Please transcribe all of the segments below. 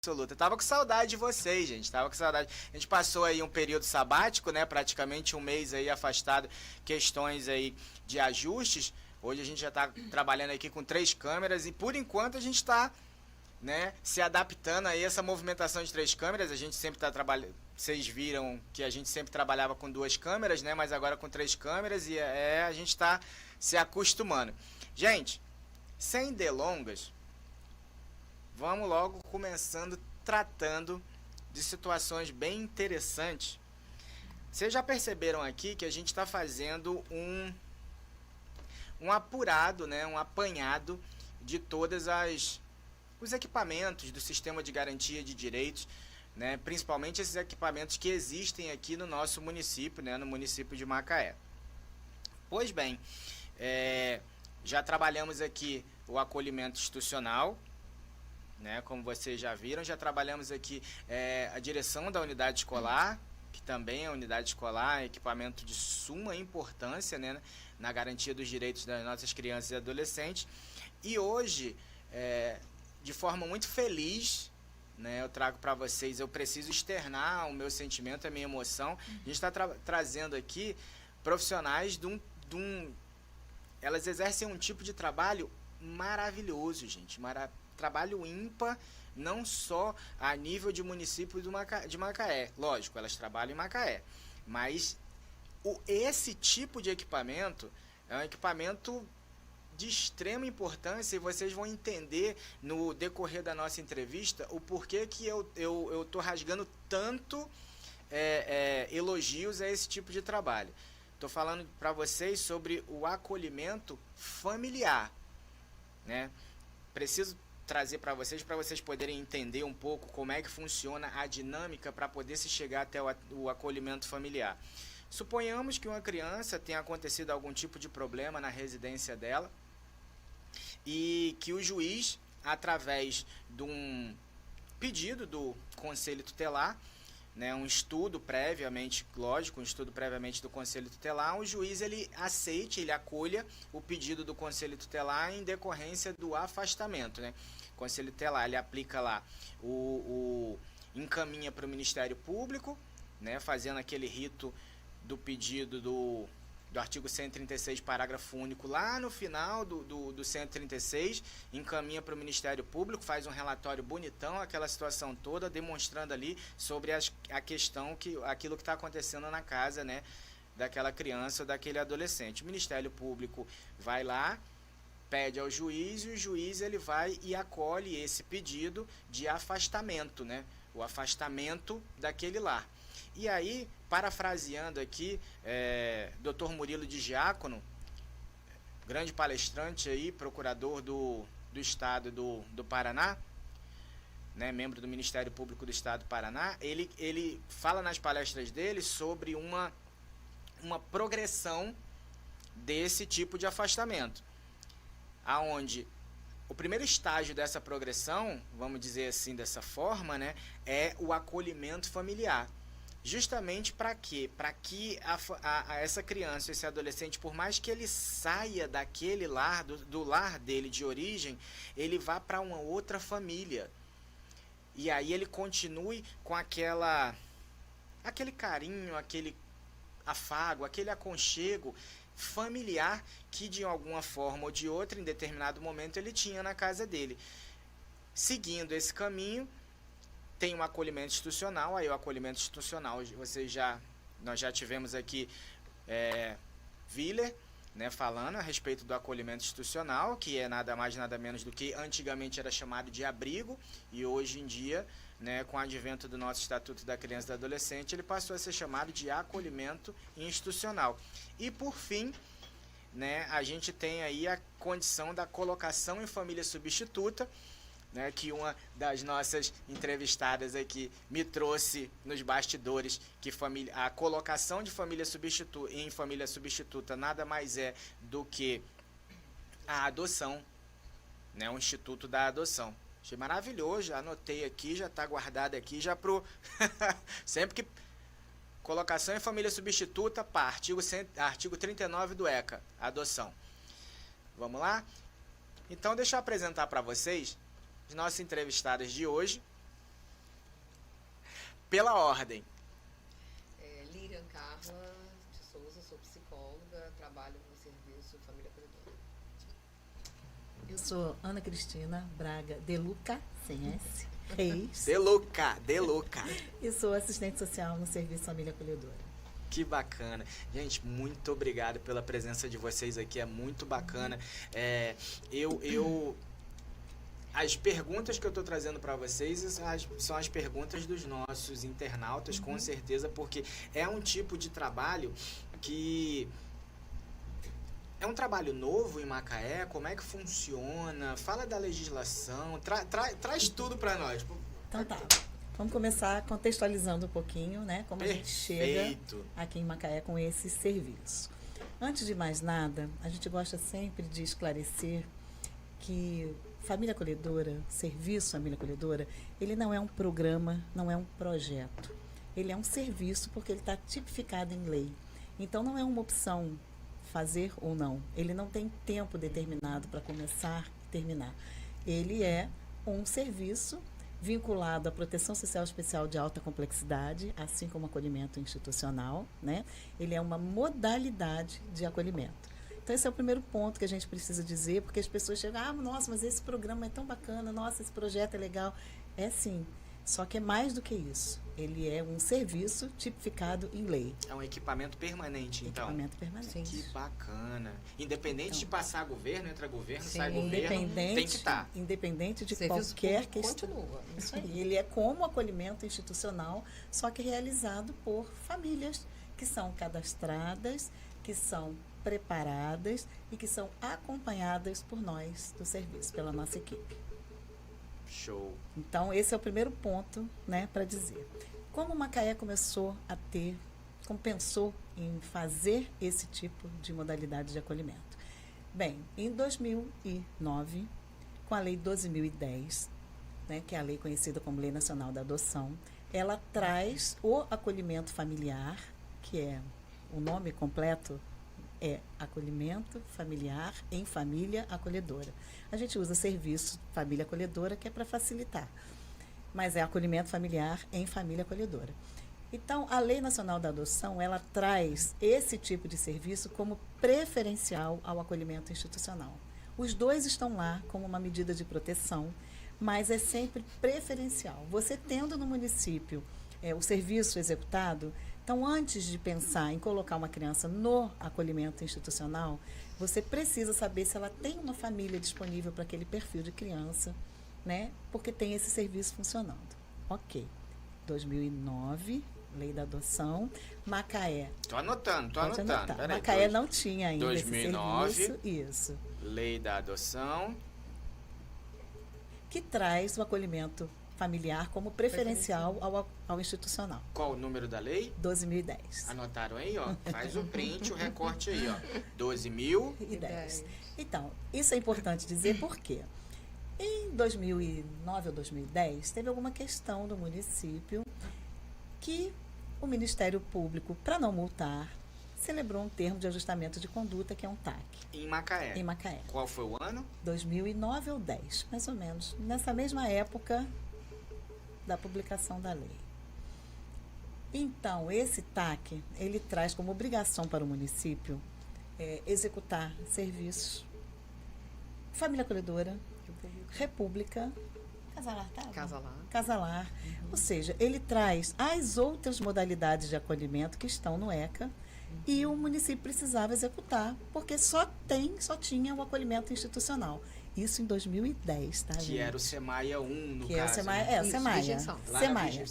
absoluta. Tava com saudade de vocês, gente. Tava com saudade. A gente passou aí um período sabático, né? Praticamente um mês aí afastado, questões aí de ajustes. Hoje a gente já tá trabalhando aqui com 3 câmeras e por enquanto a gente tá, né, se adaptando aí a essa movimentação de 3 câmeras. A gente sempre tá trabalhando. Vocês viram que a gente sempre trabalhava com 2 câmeras, né? Mas agora com 3 câmeras e a gente tá se acostumando. Gente, sem delongas, vamos logo começando tratando de situações bem interessantes. Vocês já perceberam aqui que a gente está fazendo um apurado, né, um apanhado de todas os equipamentos do sistema de garantia de direitos, né, principalmente esses equipamentos que existem aqui no nosso município, né, no município de Macaé. Pois bem, já trabalhamos aqui o acolhimento institucional, né, como vocês já viram, já trabalhamos aqui a direção da unidade escolar, que também é unidade escolar, equipamento de suma importância, né, na garantia dos direitos das nossas crianças e adolescentes. E hoje, de forma muito feliz, né, eu trago para vocês, eu preciso externar o meu sentimento, a minha emoção. A gente está trazendo aqui profissionais elas exercem um tipo de trabalho maravilhoso, gente. Trabalho ímpar, não só a nível de município de Macaé. Lógico, elas trabalham em Macaé. Mas esse tipo de equipamento é um equipamento de extrema importância e vocês vão entender no decorrer da nossa entrevista o porquê que eu tô rasgando tanto elogios a esse tipo de trabalho. Estou falando para vocês sobre o acolhimento familiar, né? Preciso trazer para vocês poderem entender um pouco como é que funciona a dinâmica para poder se chegar até o acolhimento familiar. Suponhamos que uma criança tenha acontecido algum tipo de problema na residência dela e que o juiz, através de um pedido do Conselho Tutelar, né, um estudo previamente, lógico, um estudo previamente do Conselho Tutelar, o juiz ele acolha o pedido do Conselho Tutelar em decorrência do afastamento, né? O Conselho Tutelar ele aplica lá encaminha para o Ministério Público, né, fazendo aquele rito do pedido do artigo 136, parágrafo único, lá no final do 136, encaminha para o Ministério Público, faz um relatório bonitão, aquela situação toda, demonstrando ali sobre a questão, aquilo que está acontecendo na casa, né, daquela criança ou daquele adolescente. O Ministério Público vai lá, pede ao juiz, e o juiz ele vai e acolhe esse pedido de afastamento, né, o afastamento daquele lar. E aí, parafraseando aqui, Dr. Murilo de Giácono, grande palestrante aí, procurador do Estado do Paraná, né, membro do Ministério Público do Estado do Paraná, ele fala nas palestras dele sobre uma progressão desse tipo de afastamento, aonde o primeiro estágio dessa progressão, vamos dizer assim, dessa forma, né, é o acolhimento familiar. Justamente para quê? Para que essa criança, esse adolescente, por mais que ele saia daquele lar, do lar dele de origem, ele vá para uma outra família. E aí ele continue com aquele carinho, aquele afago, aquele aconchego familiar que de alguma forma ou de outra, em determinado momento, ele tinha na casa dele. Seguindo esse caminho, tem um acolhimento institucional. Aí o acolhimento institucional, nós já tivemos aqui Willer, né, falando a respeito do acolhimento institucional, que é nada mais nada menos do que antigamente era chamado de abrigo, e hoje em dia, né, com o advento do nosso Estatuto da Criança e do Adolescente, ele passou a ser chamado de acolhimento institucional. E por fim, né, a gente tem aí a condição da colocação em família substituta, né, que uma das nossas entrevistadas aqui me trouxe nos bastidores, que a colocação de família em família substituta nada mais é do que a adoção, né, o Instituto da Adoção. Achei maravilhoso, já anotei aqui, já está guardado aqui, já pro sempre que colocação em família substituta, pá, artigo 39 do ECA, adoção. Vamos lá? Então deixa eu apresentar para vocês as nossas entrevistadas de hoje, pela ordem. Lilian Carla de Souza, sou psicóloga, trabalho no serviço Família Acolhedora. Eu sou Ana Cristina Braga De Luca, sem S, Reis. De Luca. E sou assistente social no serviço Família Acolhedora. Que bacana. Gente, muito obrigado pela presença de vocês aqui, é muito bacana. As perguntas que eu estou trazendo para vocês são as perguntas dos nossos internautas, com certeza, porque é um tipo de trabalho que... É um trabalho novo em Macaé? Como é que funciona? Fala da legislação, traz tudo para nós. Então tá, vamos começar contextualizando um pouquinho, né? Como a gente chega aqui em Macaé com esse serviço. Antes de mais nada, a gente gosta sempre de esclarecer que Família Acolhedora, Serviço Família Acolhedora, ele não é um programa, não é um projeto. Ele é um serviço porque ele está tipificado em lei. Então não é uma opção fazer ou não. Ele não tem tempo determinado para começar e terminar. Ele é um serviço vinculado à proteção social especial de alta complexidade, assim como acolhimento institucional, né? Ele é uma modalidade de acolhimento. Então, esse é o primeiro ponto que a gente precisa dizer, porque as pessoas chegam, nossa, mas esse programa é tão bacana, nossa, esse projeto é legal. É sim, só que é mais do que isso. Ele é um serviço tipificado em lei. É um equipamento permanente, então. Equipamento permanente. Que bacana. Independente de passar governo, entra governo, sim, sai governo, tem que estar. Independente de serviço qualquer questão. Continua. Isso aí. Ele é como acolhimento institucional, só que realizado por famílias que são cadastradas, que são preparadas e que são acompanhadas por nós do serviço, pela nossa equipe. Show. Então, esse é o primeiro ponto, né, para dizer. Como Macaé como pensou em fazer esse tipo de modalidade de acolhimento? Bem, em 2009, com a Lei 12.010, né, que é a lei conhecida como Lei Nacional da Adoção, ela traz o acolhimento familiar, que é o nome completo, é acolhimento familiar em família acolhedora. A gente usa serviço família acolhedora, que é para facilitar, mas é acolhimento familiar em família acolhedora. Então, a Lei Nacional da Adoção, ela traz esse tipo de serviço como preferencial ao acolhimento institucional. Os dois estão lá como uma medida de proteção, mas é sempre preferencial. Você tendo no município o serviço executado, então, antes de pensar em colocar uma criança no acolhimento institucional, você precisa saber se ela tem uma família disponível para aquele perfil de criança, né? Porque tem esse serviço funcionando. Ok. 2009, Lei da Adoção, Macaé. Tô anotando. Peraí, Macaé não tinha ainda 2009, esse serviço. Isso. Lei da Adoção. Que traz o acolhimento familiar como preferencial ao institucional. Qual o número da lei? 12.010. Anotaram aí, ó. Faz o print, o recorte aí, ó. 12.010. Então, isso é importante dizer porque em 2009 ou 2010 teve alguma questão do município que o Ministério Público, para não multar, celebrou um termo de ajustamento de conduta, que é um TAC. Em Macaé. Em Macaé. Qual foi o ano? 2009 ou 10, mais ou menos. Nessa mesma época da publicação da lei. Então, esse TAC, ele traz como obrigação para o município executar serviços família acolhedora, república, casalar. Ou seja, ele traz as outras modalidades de acolhimento que estão no ECA e o município precisava executar, porque só tinha o acolhimento institucional. Isso em 2010, tá, que gente? era o Semaia 1, no que caso. É o Semaia, né? Semaia. Virgem Santa. Semagem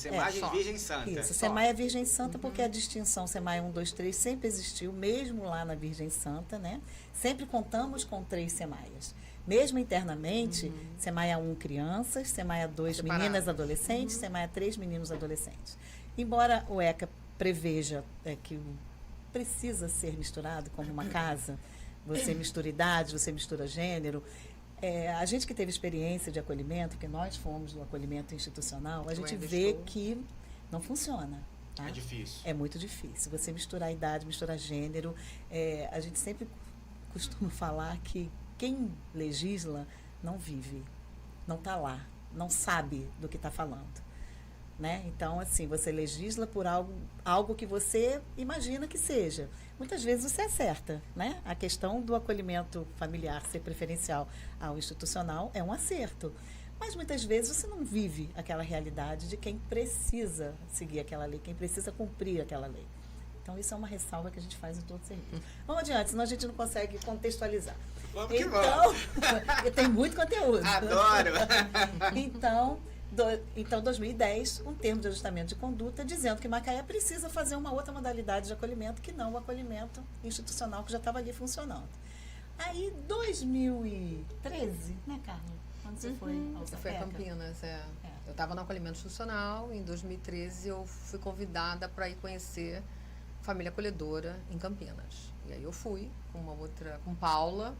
Virgem Santa. Isso, Semaia Virgem Santa, porque a distinção Semaia 1, 2, 3 sempre existiu, mesmo lá na Virgem Santa, né? Sempre contamos com 3 Semaias. Mesmo internamente, Semaia 1, crianças, Semaia 2, meninas adolescentes, Semaia 3, meninos adolescentes. Embora o ECA preveja que precisa ser misturado como uma casa, você mistura idade, você mistura gênero. A gente que teve experiência de acolhimento, que nós fomos do acolhimento institucional, a gente vê que não funciona. Tá? É difícil. É muito difícil. Você misturar idade, misturar gênero. A gente sempre costuma falar que quem legisla não vive, não está lá, não sabe do que está falando. né? Então, assim, você legisla por algo que você imagina que seja. Muitas vezes você acerta, né? A questão do acolhimento familiar ser preferencial ao institucional é um acerto. Mas muitas vezes você não vive aquela realidade de quem precisa seguir aquela lei, quem precisa cumprir aquela lei. Então, isso é uma ressalva que a gente faz em todo o serviço. Vamos adiante, senão a gente não consegue contextualizar. Vamos que vamos. Porque tem muito conteúdo. Adoro! Então, 2010, um termo de ajustamento de conduta dizendo que Macaé precisa fazer uma outra modalidade de acolhimento que não o acolhimento institucional que já estava ali funcionando. Aí, 2013, né, Carla? Quando você foi ao Eu fui a Campinas, Eu estava no acolhimento institucional, em 2013 eu fui convidada para ir conhecer Família Acolhedora em Campinas. E aí eu fui com uma outra, com Paula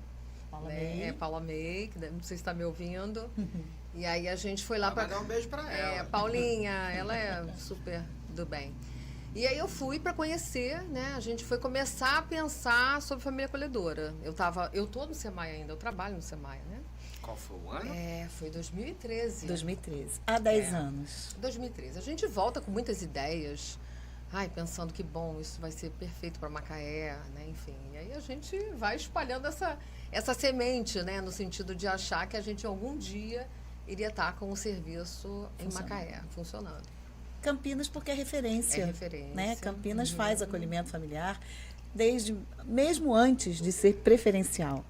May. Paula May, que não sei se está me ouvindo. E aí a gente foi lá para dar um beijo para ela. Paulinha, ela é super do bem. E aí eu fui para conhecer, né? A gente foi começar a pensar sobre Família Acolhedora. Eu tô no SEMAI ainda, eu trabalho no SEMAI, né? Qual foi o ano? Foi 2013. 2013. Há 10 anos. 2013. A gente volta com muitas ideias. Pensando que bom, isso vai ser perfeito para Macaé, né? Enfim. E aí a gente vai espalhando essa semente, né? No sentido de achar que a gente algum dia iria estar com o serviço em Macaé, funcionando. Campinas, porque é referência. É referência. Né? Campinas faz acolhimento familiar mesmo antes de ser preferencial.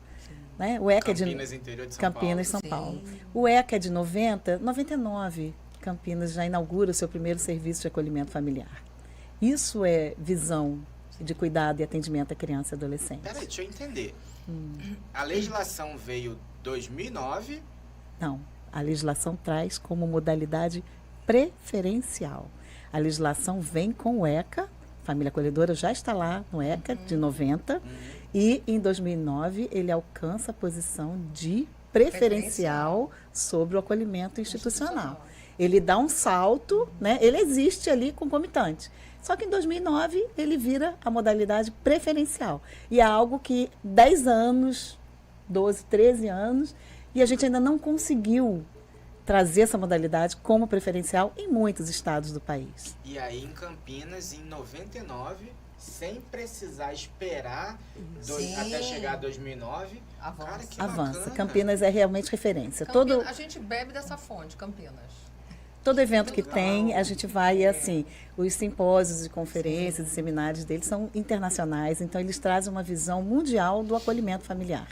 Né? O ECA Campinas, interior de São Campinas, Paulo. São Paulo. O ECA é de 99. Campinas já inaugura o seu primeiro serviço de acolhimento familiar. Isso é visão de cuidado e atendimento à criança e adolescente. Peraí, deixa eu entender. A legislação veio 2009? Não. A legislação traz como modalidade preferencial. A legislação vem com o ECA, Família Acolhedora já está lá no ECA, de 90, e em 2009 ele alcança a posição de preferencial sobre o acolhimento institucional. Ele dá um salto, né? Ele existe ali concomitante. Só que em 2009 ele vira a modalidade preferencial. E é algo que 10 anos, 12, 13 anos, e a gente ainda não conseguiu trazer essa modalidade como preferencial em muitos estados do país. E aí em Campinas, em 99, sem precisar esperar até chegar a 2009, Avança. cara, que Avança. bacana. Campinas é realmente referência. A gente bebe dessa fonte, Campinas. Todo evento que tem, a gente vai, assim, os simpósios e conferências e seminários deles são internacionais, então eles trazem uma visão mundial do acolhimento familiar.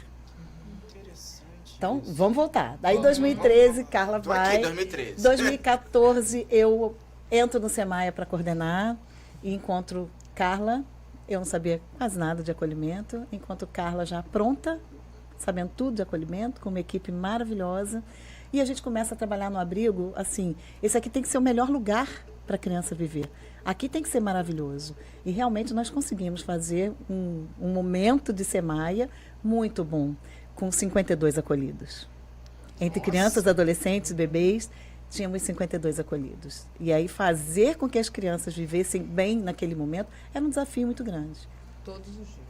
Então, vamos voltar. Daí, 2013, Carla Tô vai. aqui, 2013. 2014, eu entro no SEMAI para coordenar e encontro Carla. Eu não sabia quase nada de acolhimento. Encontro Carla já pronta, sabendo tudo de acolhimento, com uma equipe maravilhosa. E a gente começa a trabalhar no abrigo, assim, esse aqui tem que ser o melhor lugar para a criança viver. Aqui tem que ser maravilhoso. E realmente nós conseguimos fazer um momento de SEMAI muito bom, com 52 acolhidos. Entre crianças, adolescentes e bebês, tínhamos 52 acolhidos. E aí fazer com que as crianças vivessem bem naquele momento era um desafio muito grande. Todos os dias.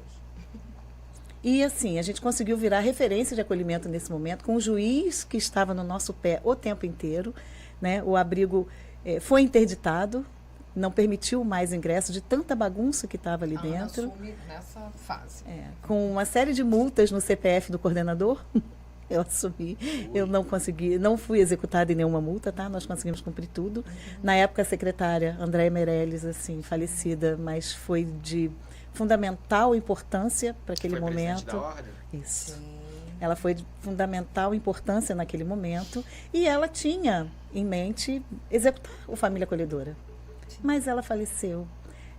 E assim, a gente conseguiu virar referência de acolhimento nesse momento, com um juiz que estava no nosso pé o tempo inteiro. Né? O abrigo foi interditado, não permitiu mais ingresso de tanta bagunça que estava ali dentro. Assume nessa fase. Com uma série de multas no CPF do coordenador, eu assumi. Eu não consegui, não fui executada em nenhuma multa, tá? Nós conseguimos cumprir tudo. Na época, a secretária Andréia Meirelles, assim, falecida, mas foi de fundamental importância para aquele momento. Da ordem? Isso. Sim. Ela foi de fundamental importância naquele momento e ela tinha em mente executar o Família Acolhedora. Mas ela faleceu.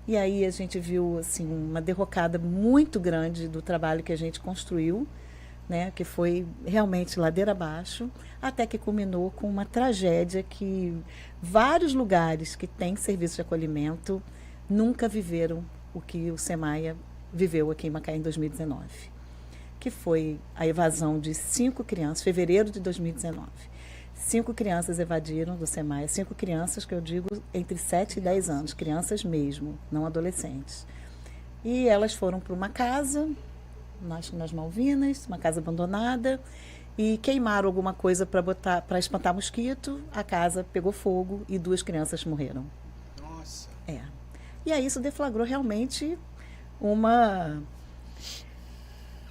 E aí a gente viu assim, uma derrocada muito grande do trabalho que a gente construiu, né, que foi realmente ladeira abaixo, até que culminou com uma tragédia que vários lugares que têm serviço de acolhimento nunca viveram o que o SEMAI viveu aqui em Macaé em 2019, que foi a evasão de 5 crianças, fevereiro de 2019. 5 crianças evadiram do SEMAI, 5 crianças que eu digo entre 7 e 10 anos, crianças mesmo, não adolescentes. E elas foram para uma casa, nas Malvinas, uma casa abandonada, e queimaram alguma coisa para espantar mosquito, a casa pegou fogo e 2 crianças morreram. Nossa. É. E aí isso deflagrou realmente uma...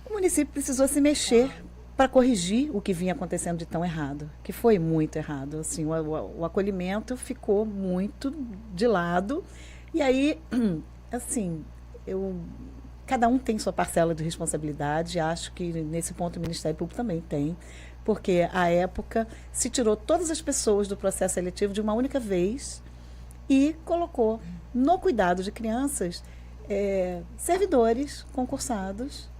O município precisou se mexer para corrigir o que vinha acontecendo de tão errado, que foi muito errado. Assim, o acolhimento ficou muito de lado. E aí, assim, cada um tem sua parcela de responsabilidade. Acho que nesse ponto o Ministério Público também tem, porque à época se tirou todas as pessoas do processo seletivo de uma única vez e colocou no cuidado de crianças servidores concursados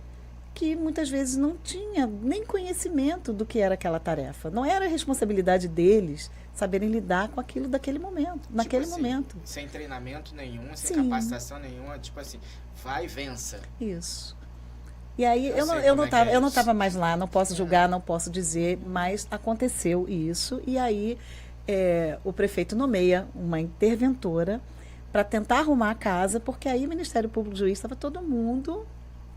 que muitas vezes não tinha nem conhecimento do que era aquela tarefa. Não era a responsabilidade deles saberem lidar com aquilo daquele momento, naquele momento. Sem treinamento nenhum, sem Sim. capacitação nenhuma, tipo assim, vai e vença. Isso. E aí eu não estava mais lá, não posso julgar, não posso dizer, mas aconteceu isso. E aí o prefeito nomeia uma interventora para tentar arrumar a casa, porque aí o Ministério Público e o juiz estava todo mundo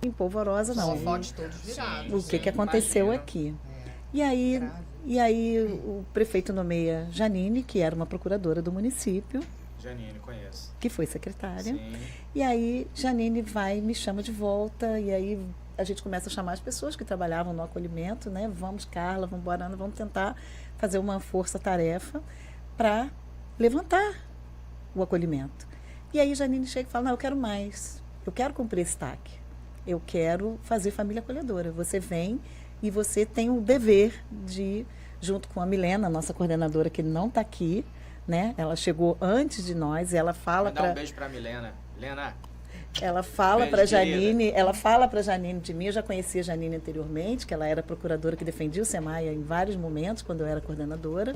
em polvorosa, não. Os fotos todos virados. O que aconteceu imagino. aqui? E aí o prefeito nomeia Janine, que era uma procuradora do município, Janine, conheço. que foi secretária. Sim. E aí Janine me chama de volta, e aí a gente começa a chamar as pessoas que trabalhavam no acolhimento, né? Vamos, Carla, vamos embora, Ana, vamos tentar fazer uma força-tarefa para levantar o acolhimento. E aí Janine chega e fala, não, eu quero mais, eu quero cumprir esse TAC. Eu quero fazer família acolhedora. Você vem e você tem o dever de, junto com a Milena, nossa coordenadora, que não está aqui, né? Ela chegou antes de nós e ela fala Dá um beijo pra Milena. Milena, ela fala beijo, para querida. Janine, ela fala para Janine de mim. Eu já conhecia a Janine anteriormente, que ela era procuradora que defendia o SEMAI em vários momentos, quando eu era coordenadora,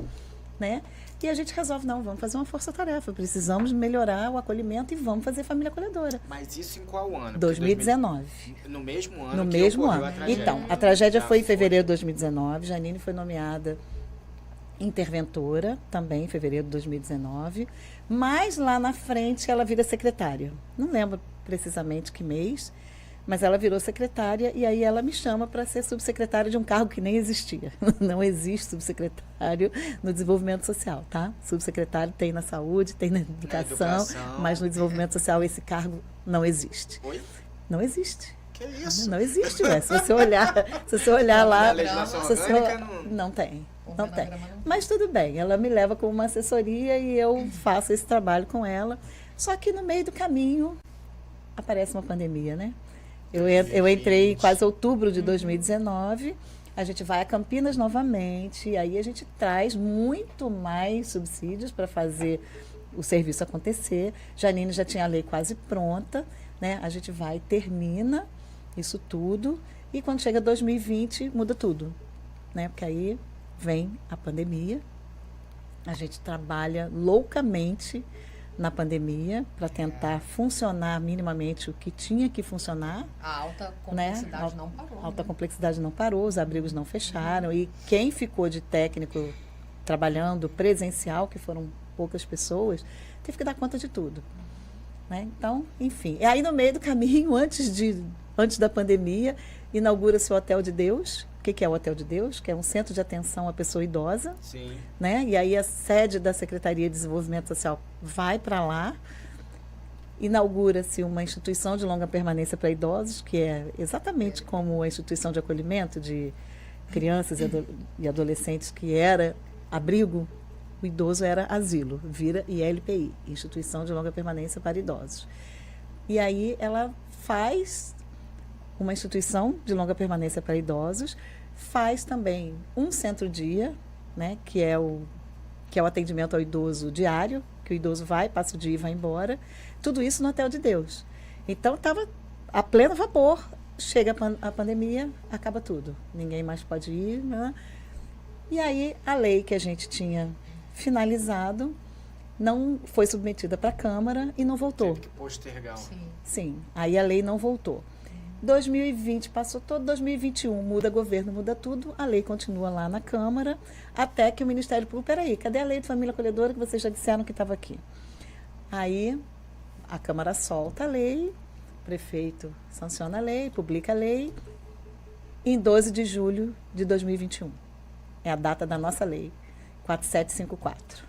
né? E a gente resolve, não, vamos fazer uma força-tarefa, precisamos melhorar o acolhimento e vamos fazer família acolhedora. mas isso em qual ano? Porque 2019. No mesmo ano No que mesmo ocorreu ano. a tragédia. Então, a tragédia Já foi em fevereiro de 2019. Janine foi nomeada interventora, também em fevereiro de 2019. Mas lá na frente ela vira secretária. Não lembro precisamente que mês, mas ela virou secretária e aí ela me chama para ser subsecretária de um cargo que nem existia. Não existe subsecretário no desenvolvimento social, tá? Subsecretário tem na saúde, tem na educação, mas no desenvolvimento social esse cargo não existe. Oi? Não existe. Que isso? Não existe, ué. Se você olhar lá, Na legislação se você- orgânica não tem. Não tem. Organograma não. Mas tudo bem, ela me leva como uma assessoria e eu faço esse trabalho com ela. Só que no meio do caminho aparece uma pandemia, né? Eu entrei em quase outubro de 2019, a gente vai a Campinas novamente, e aí a gente traz muito mais subsídios para fazer o serviço acontecer. Janine já tinha a lei quase pronta, né? A gente vai, termina isso tudo, e quando chega 2020, muda tudo, né? Porque aí vem a pandemia, a gente trabalha loucamente na pandemia para tentar funcionar minimamente o que tinha que funcionar. A alta Né? complexidade não parou. A alta né? complexidade não parou, os abrigos não fecharam, e quem ficou de técnico trabalhando presencial, que foram poucas pessoas, teve que dar conta de tudo. Né? Então, enfim. E aí no meio do caminho, antes da pandemia, inaugura-se o Hotel de Deus. O que é o Hotel de Deus? Que é um centro de atenção à pessoa idosa. Sim. Né? E aí a sede da Secretaria de Desenvolvimento Social vai para lá. Inaugura-se uma instituição de longa permanência para idosos, que é exatamente como a instituição de acolhimento de crianças e adolescentes, que era abrigo. O idoso era asilo, vira ILPI, Instituição de Longa Permanência para Idosos. E aí ela faz uma instituição de longa permanência para idosos, faz também um centro-dia, né, que é o atendimento ao idoso diário, que o idoso vai, passa o dia e vai embora. Tudo isso no Hotel de Deus. Então estava a pleno vapor. Chega a pandemia, acaba tudo. Ninguém mais pode ir. Né? E aí a lei que a gente tinha finalizado não foi submetida para a Câmara e não voltou. Teve que postergar. Sim. Sim, aí a lei não voltou. 2020 passou todo, 2021 muda governo, muda tudo, a lei continua lá na Câmara, até que o Ministério Público, peraí, cadê a lei de família acolhedora que vocês já disseram que estava aqui? Aí a Câmara solta a lei, o prefeito sanciona a lei, publica a lei, em 12 de julho de 2021. É a data da nossa lei, 4754.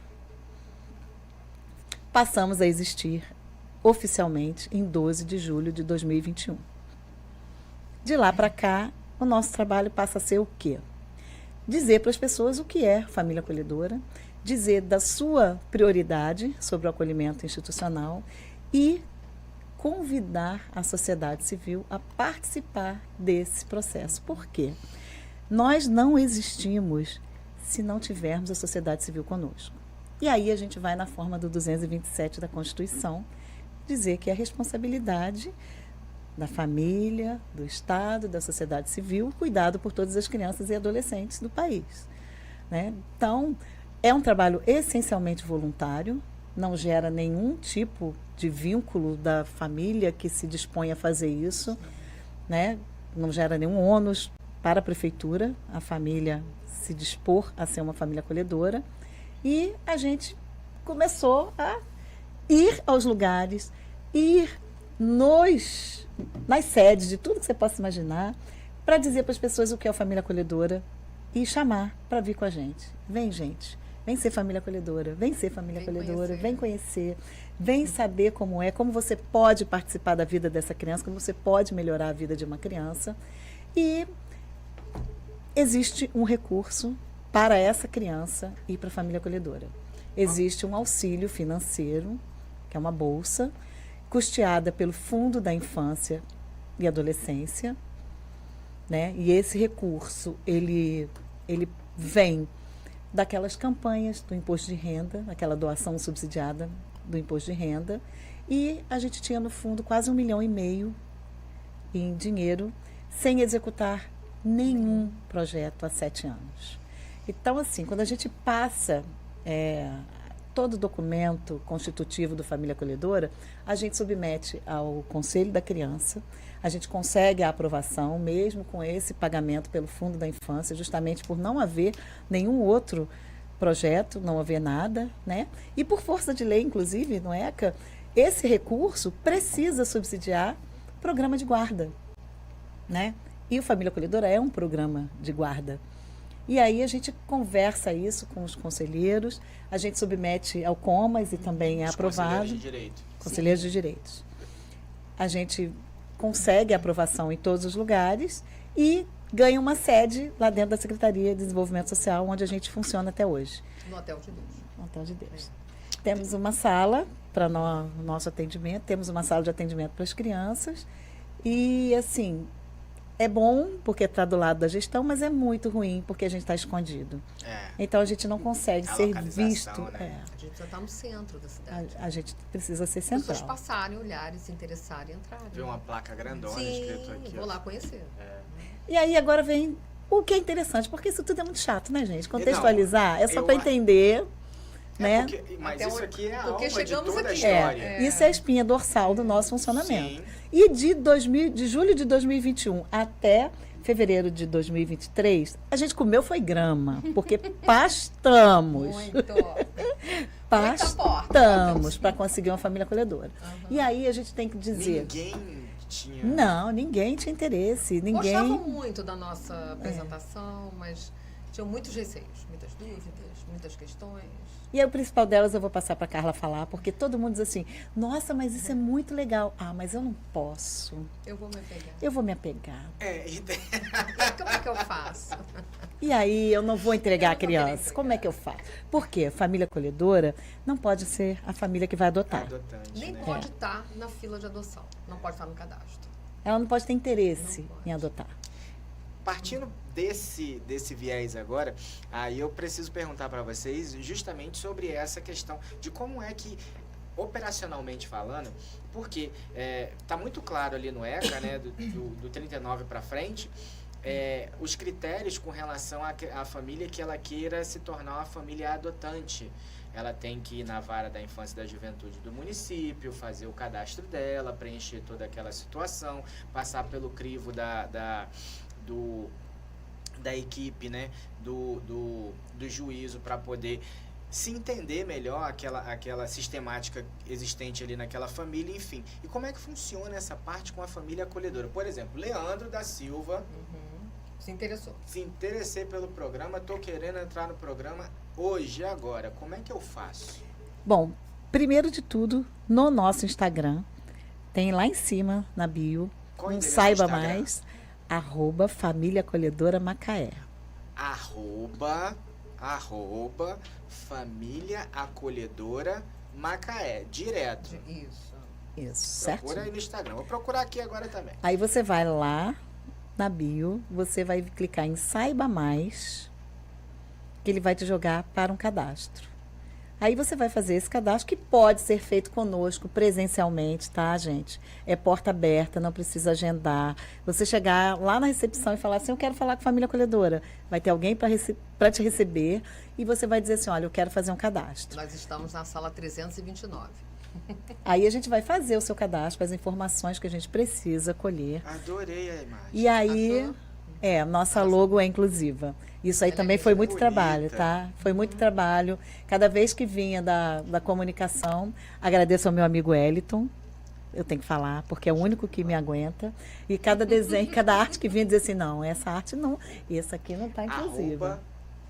Passamos a existir oficialmente em 12 de julho de 2021. De lá para cá, o nosso trabalho passa a ser o quê? Dizer para as pessoas o que é família acolhedora, dizer da sua prioridade sobre o acolhimento institucional e convidar a sociedade civil a participar desse processo. Por quê? Nós não existimos se não tivermos a sociedade civil conosco. E aí a gente vai na forma do 227 da Constituição, dizer que é responsabilidade da família, do Estado, da sociedade civil, cuidado por todas as crianças e adolescentes do país. Né? Então, é um trabalho essencialmente voluntário, não gera nenhum tipo de vínculo da família que se dispõe a fazer isso, né? Não gera nenhum ônus para a prefeitura, a família se dispor a ser uma família acolhedora. E a gente começou a ir aos lugares, ir nas sedes de tudo que você possa imaginar, para dizer para as pessoas o que é a família acolhedora e chamar para vir com a gente. Vem, gente. Vem ser família acolhedora, vem ser família acolhedora, vem conhecer, vem saber como é, como você pode participar da vida dessa criança, como você pode melhorar a vida de uma criança. E existe um recurso para essa criança e para a família acolhedora. Existe um auxílio financeiro, que é uma bolsa, custeada pelo Fundo da Infância e Adolescência, né? E esse recurso, ele vem daquelas campanhas do imposto de renda, aquela doação subsidiada do imposto de renda, e a gente tinha no fundo quase 1,5 milhão em dinheiro, sem executar nenhum projeto há 7 anos. Então, assim, quando a gente passa todo o documento constitutivo do Família Acolhedora, a gente submete ao Conselho da Criança, a gente consegue a aprovação, mesmo com esse pagamento pelo Fundo da Infância, justamente por não haver nenhum outro projeto, não haver nada, né? E por força de lei, inclusive, no ECA, esse recurso precisa subsidiar programa de guarda, né? E o Família Acolhedora é um programa de guarda. E aí a gente conversa isso com os conselheiros, a gente submete ao COMAS e também é aprovado. Conselheiros de direito. Conselheiros de direitos. A gente consegue a aprovação em todos os lugares e ganha uma sede lá dentro da Secretaria de Desenvolvimento Social, onde a gente funciona até hoje. No Hotel de Deus. No Hotel de Deus. Temos uma sala para o nosso atendimento, temos uma sala de atendimento para as crianças e, assim, é bom porque está do lado da gestão, mas é muito ruim porque a gente está escondido. Então a gente não consegue ser visto. Né? A gente já está no centro da cidade. A gente precisa ser As central. pessoas passarem, olharem, se interessarem e entrarem. Vê uma placa grandona escrito aqui. Vou lá conhecer. E aí agora vem o que é interessante, porque isso tudo é muito chato, né, gente? Contextualizar é só para entender. Né? Mas isso aqui é a alma de chegamos toda a aqui. história. Isso é a espinha dorsal do nosso funcionamento. Sim. E de julho de 2021 até fevereiro de 2023, a gente comeu foi grama, porque pastamos. Pastamos para conseguir uma família acolhedora. E aí a gente tem que dizer... Ninguém tinha... Não, ninguém tinha interesse. Ninguém... Gostavam muito da nossa apresentação, mas tinham muitos receios, muitas dúvidas, muitas questões. E aí, o principal delas eu vou passar para a Carla falar, porque todo mundo diz assim, nossa, mas isso é muito legal. Ah, mas eu não posso. Eu vou me apegar. Eu vou me apegar. Como é que eu faço? E aí, eu não vou entregar a criança. Como é que eu faço? Porque a família acolhedora não pode ser a família que vai adotar. Nem pode estar na fila de adoção. Não pode estar no cadastro. Ela não pode ter interesse em adotar. Partindo desse viés agora, aí eu preciso perguntar para vocês justamente sobre essa questão de como é que, operacionalmente falando, porque está muito claro ali no ECA, né, do 39 para frente, os critérios com relação à família que ela queira se tornar uma família adotante. Ela tem que ir na vara da infância e da juventude do município, fazer o cadastro dela, preencher toda aquela situação, passar pelo crivo da equipe, né, do juízo para poder se entender melhor aquela sistemática existente ali naquela família, enfim. E como é que funciona essa parte com a família acolhedora? Por exemplo, Leandro da Silva Se interessou. Se interessei pelo programa, tô querendo entrar no programa hoje, agora. Como é que eu faço? Bom, primeiro de tudo, no nosso Instagram, tem lá em cima, na bio, Qual o um endereço Saiba do Instagram? Mais, @Família Acolhedora Macaé. Arroba Família Acolhedora Macaé. Direto. Isso. Isso, Procura certo? aí no Instagram. Vou procurar aqui agora também. Aí você vai lá na bio, você vai clicar em Saiba Mais, que ele vai te jogar para um cadastro. Aí você vai fazer esse cadastro, que pode ser feito conosco presencialmente, tá, gente? É porta aberta, não precisa agendar. Você chegar lá na recepção e falar assim, eu quero falar com a Família Acolhedora. Vai ter alguém para te receber e você vai dizer assim, olha, eu quero fazer um cadastro. Nós estamos na sala 329. Aí a gente vai fazer o seu cadastro, as informações que a gente precisa colher. Adorei a imagem. E aí, Passou? nossa logo é inclusiva. Isso aí Ela é também muito foi muito bonita. trabalho, tá? Foi muito trabalho. Cada vez que vinha da comunicação, agradeço ao meu amigo Eliton, eu tenho que falar, porque é o único que me aguenta. E cada desenho, cada arte que vinha, dizia assim, não, essa arte não, essa aqui não está inclusiva. Arroba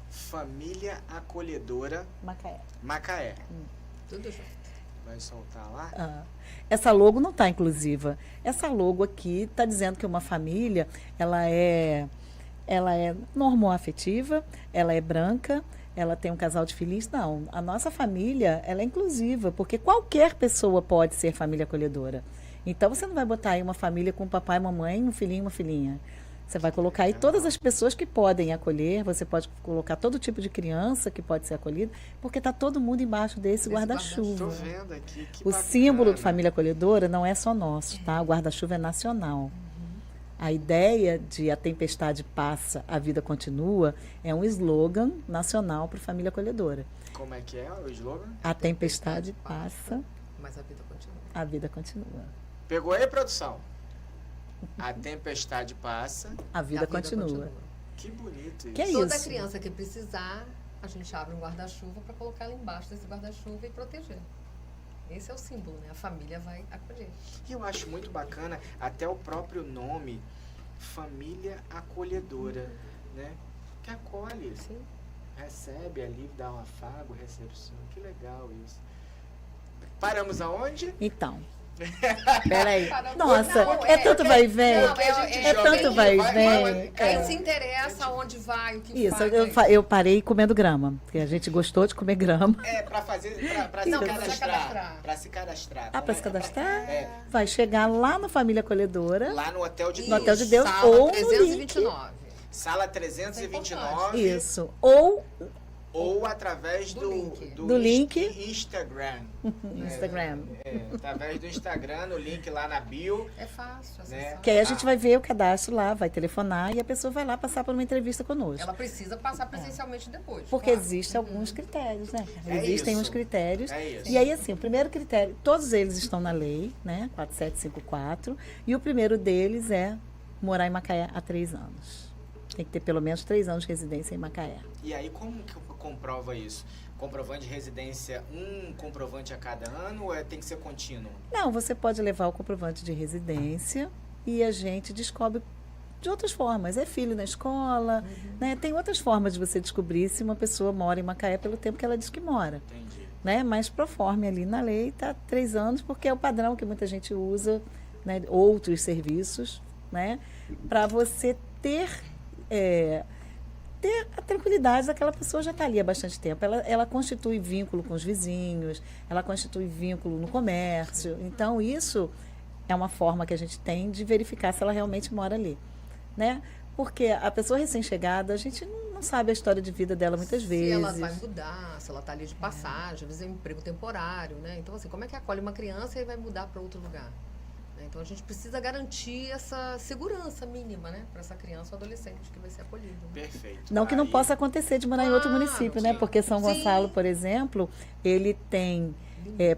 Família Acolhedora Macaé. Tudo junto. Vai soltar lá? Essa logo não está inclusiva. Essa logo aqui está dizendo que uma família, ela é normoafetiva, ela é branca, ela tem um casal de filhos. Não, a nossa família, ela é inclusiva, porque qualquer pessoa pode ser família acolhedora. Então, você não vai botar aí uma família com papai, mamãe, um filhinho e uma filhinha. Você vai colocar aí todas as pessoas que podem acolher, você pode colocar todo tipo de criança que pode ser acolhida, porque está todo mundo embaixo desse Tô guarda-chuva. vendo aqui. Que O bacana. símbolo de família acolhedora não é só nosso, tá? O guarda-chuva é nacional. A ideia de a tempestade passa, a vida continua, é um slogan nacional para família acolhedora. Como é que é o slogan? A tempestade passa, Mas a vida continua. a vida continua. Pegou aí, produção? A tempestade passa. A vida continua. Que bonito isso. Que é Toda isso? criança que precisar, a gente abre um guarda-chuva para colocar ela embaixo desse guarda-chuva e proteger. Esse é o símbolo, né? A família vai acolher. E eu acho muito bacana até o próprio nome, Família Acolhedora, né? Que acolhe, Sim. recebe ali, dá um afago, recepção. Que legal isso. Paramos aonde? Então, peraí. Caramba. Nossa, Não, é tanto vai e vem. Não, É tanto vai e vem. Quem se interessa, onde vai, o que Isso, faz. eu parei comendo grama, porque a gente gostou de comer grama. É, pra fazer, pra se Não, pra cadastrar. se cadastrar. Pra se cadastrar. Ah, para se cadastrar? É, Vai chegar lá no Família Acolhedora, lá no Hotel de No Hotel de Deus Sala ou no 329. Sala Isso 329. isso, ou através Do do, link. Do link. Instagram. Instagram. Através do Instagram, no link lá na bio. É fácil Né? acessar. Que aí a gente vai ver o cadastro lá, vai telefonar e a pessoa vai lá passar por uma entrevista conosco. Ela precisa passar presencialmente depois. Porque claro. existem alguns critérios, né? É Existem isso. uns critérios. É isso. E aí, assim, o primeiro critério, todos eles estão na lei, né? 4754. E o primeiro deles é morar em Macaé há 3 anos. Tem que ter pelo menos 3 anos de residência em Macaé. E aí, como que comprova isso? Comprovante de residência, um comprovante a cada ano ou tem que ser contínuo? Não, você pode levar o comprovante de residência e a gente descobre de outras formas. É filho na escola, né? Tem outras formas de você descobrir se uma pessoa mora em Macaé pelo tempo que ela diz que mora. Entendi. Né? Mas proforme ali na lei está 3 anos, porque é o padrão que muita gente usa, né? Outros serviços, né? Para você ter a tranquilidade daquela pessoa já está ali há bastante tempo. Ela constitui vínculo com os vizinhos, ela constitui vínculo no comércio. Então, isso é uma forma que a gente tem de verificar se ela realmente mora ali, né? Porque a pessoa recém-chegada, a gente não sabe a história de vida dela muitas vezes. Se ela vai mudar, se ela está ali de passagem, às vezes é um emprego temporário, né? Então, assim, como é que acolhe uma criança e vai mudar para outro lugar? Então, a gente precisa garantir essa segurança mínima, né? Para essa criança ou adolescente que vai ser acolhido. Né? Perfeito. Não que não Aí- possa acontecer de morar em outro Claro, município, né? sim. Porque São Sim. Gonçalo, por exemplo, ele tem